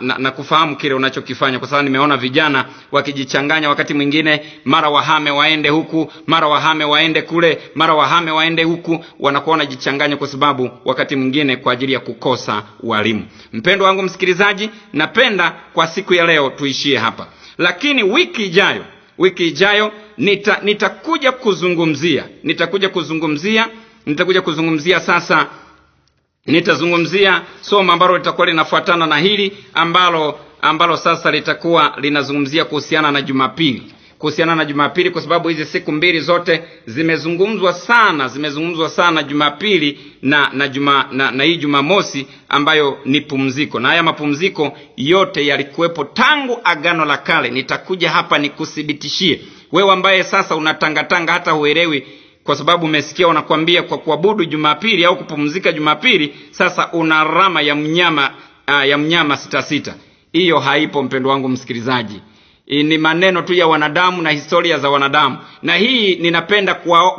[SPEAKER 3] na kufahamu kile unachokifanya. Kwa sababu nimeona vijana wakijichanganya, wakati mwingine mara wahame waende huku, mara wahame waende kule, mara wahame waende huku, wanakuwa wanajichanganya kwa sababu wakati mwingine kwa ajili ya kukosa walimu. Mpendo wangu msikilizaji, napenda kwa siku ya leo tuishie hapa, lakini wiki ijayo nitakuja kuzungumzia sasa. Nitazungumzia somo ambalo litakuwa linafuatana na hili ambalo sasa litakuwa linazungumzia kuhusiana na Jumapili. Kwa sababu hizi siku mbili zote zimezungumzwa sana Jumapili na hii Jumamosi ambayo ni pumziko. Na haya mapumziko yote yalikuwepo tangu Agano la Kale. Nitakuja hapa nikuthibitishie wewe ambaye sasa unatangatanga hata huelewi, kwa sababu umesikia wanakuambia kwa kuabudu Jumapili au kupumzika Jumapili, sasa una rama ya mnyama 66. Hiyo haipo mpendo wangu msikilizaji. Ni maneno tu ya wanadamu na historia za wanadamu. Na hii ninapenda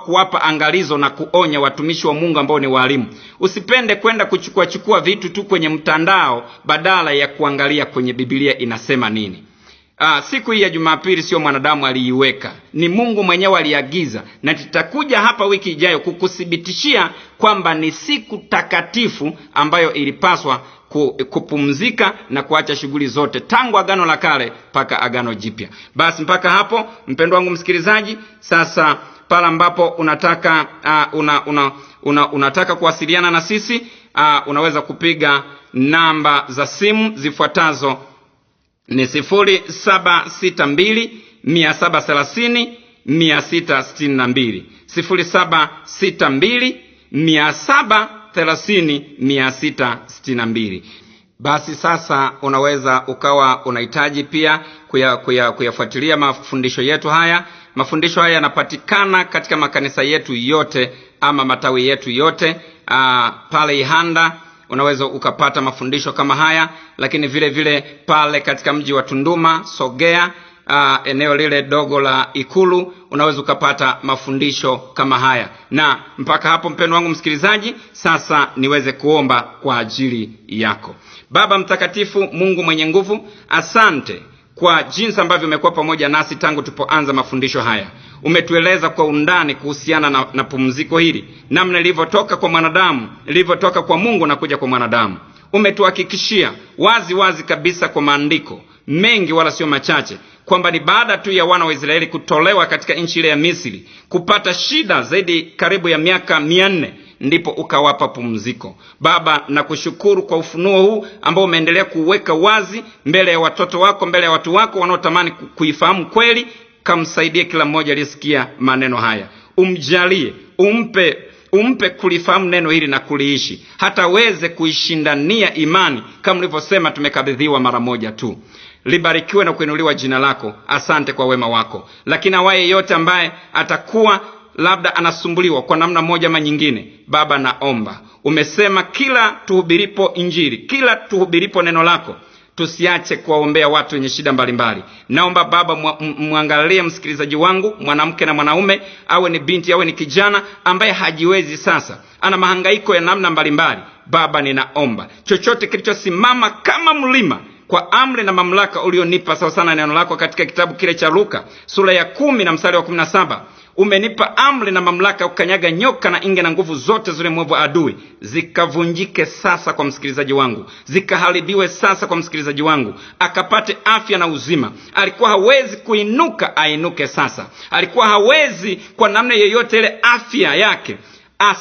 [SPEAKER 3] kuwapa angalizo na kuonya watumishi wa Mungu ambao ni walimu. Usipende kwenda kuchukua vitu tu kwenye mtandao badala ya kuangalia kwenye Biblia inasema nini. Siku hii ya Jumapili sio mwanadamu aliiweka, ni Mungu mwenyewe aliagiza. Na tutakuja hapa wiki ijayo kukuthibitishia kwamba ni siku takatifu ambayo ilipaswa kupumzika na kuacha shughuli zote tangu Agano la Kale mpaka Agano Jipya. Basi mpaka hapo mpendo wangu msikilizaji, sasa pale ambapo unataka kuwasiliana na sisi, unaweza kupiga namba za simu zifuatazo. Ni 0762 730 662, 0762 30,662. Basi sasa unaweza ukawa unahitaji pia kuyafuatilia mafundisho yetu haya. Mafundisho haya yanapatikana katika makanisa yetu yote ama matawi yetu yote. Pale Ihanda unaweza ukapata mafundisho kama haya, lakini vile vile pale katika mji wa Tunduma, Sogea, eneo lile dogo la Ikulu, unaweza ukapata mafundisho kama haya. Na mpaka hapo, mpendo wangu msikilizaji, sasa niweze kuomba kwa ajili yako. Baba mtakatifu, Mungu mwenye nguvu, asante kwa jinsi ambavyo umekuwa pamoja nasi tangu tupoanza mafundisho haya. Umetueleza kwa undani kuhusiana na pumziko hili, namna lilivyotoka kwa mwanadamu, lilivyotoka kwa Mungu na kuja kwa mwanadamu. Umetuhakikishia wazi kabisa kwa maandiko mengi wala sio machache kwamba ni baada tu ya wana wa Israeli kutolewa katika nchi ile ya Misri, kupata shida zaidi karibu ya miaka 400, ndipo ukawapa pumziko. Baba, nakushukuru kwa ufunuo huu ambao umeendelea kuweka wazi mbele ya watoto wako, mbele ya watu wako wanaotamani kuifahamu kweli. Kamsaidie kila mmoja aliyesikia maneno haya. Umjalie, umpe kulifahamu neno hili na kuliishi, hata weze kuishindania imani kama ulivyosema tumekabidhiwa mara moja tu. Libarikiwe na kuinuliwa jina lako. Asante kwa wema wako. Lakini awaye yote ambaye atakuwa labda anasumbuliwa kwa namna moja ama nyingine, Baba naomba, umesema kila tuhubiripo injili, kila tuhubiripo neno lako, tusiache kuwaombea watu wenye shida mbalimbali. Naomba Baba muangalie msikilizaji wangu, mwanamke na mwanaume, awe ni binti awe ni kijana, ambaye hajiwezi sasa, ana mahangaiko ya namna mbalimbali. Baba ninaomba chochote kilichosimama kama mlima, kwa amri na mamlaka ulionipa sawa sana neno lako katika kitabu kile cha Luka sura ya 10 na mstari wa 17, umenipa amri na mamlaka kukanyaga nyoka na inge na nguvu zote zile mwovu adui, zikavunjike sasa kwa msikilizaji wangu, zikaharibiwe sasa kwa msikilizaji wangu, akapate afya na uzima. Alikuwa hawezi kuinuka, ainuke sasa. Alikuwa hawezi kwa namna yoyote ile afya yake,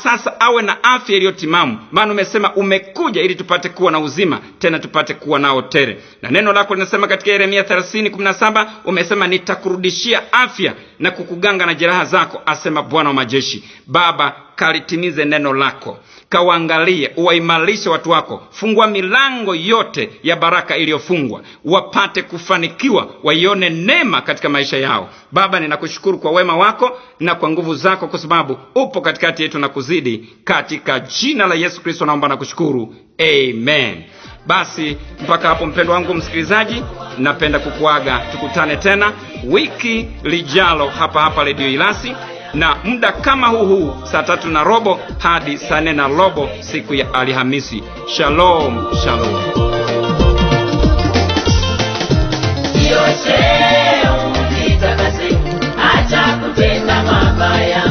[SPEAKER 3] sasa awe na afya iliyotimamu, maana umesema umekuja ili tupate kuwa na uzima, tena tupate kuwa nao tele. Na neno lako linasema katika Yeremia 30:17, umesema nitakurudishia afya na kukuganga na jeraha zako, asema Bwana wa majeshi. Baba, kalitimize neno lako, kawaangalie, uwaimarishe watu wako. Fungua milango yote ya baraka iliyofungwa, wapate kufanikiwa, waione neema katika maisha yao. Baba, ninakushukuru kwa wema wako na kwa nguvu zako, kwa sababu upo katikati yetu na kuzidi. Katika jina la Yesu Kristo naomba na kushukuru, amen. Basi mpaka hapo, mpendo wangu msikilizaji, napenda kukuaga. Tukutane tena wiki lijalo hapa Radio Ilasi, na muda kama huu saa 3:15 hadi saa 4:15 siku ya Alhamisi. Shalom, shalom.
[SPEAKER 1] Acha kutenda mabaya,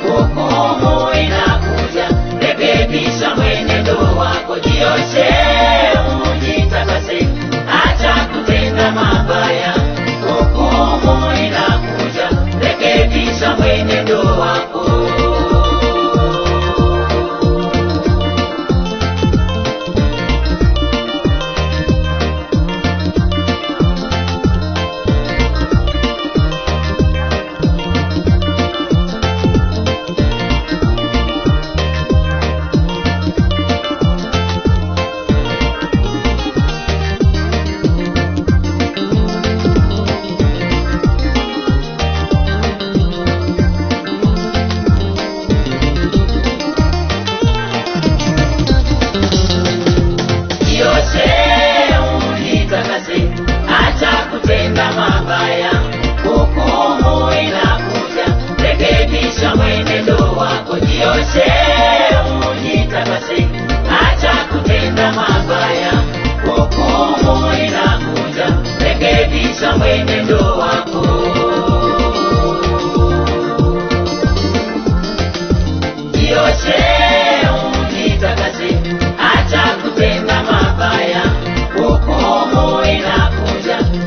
[SPEAKER 1] hukumu inakuja. Rekebisha mwenendo wako, jioshe ujitakase. Acha kutenda mabaya, hukumu inakuja. Rekebisha mwenendo wako.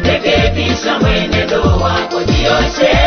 [SPEAKER 1] Rekebisha mwenendo wako, jioshe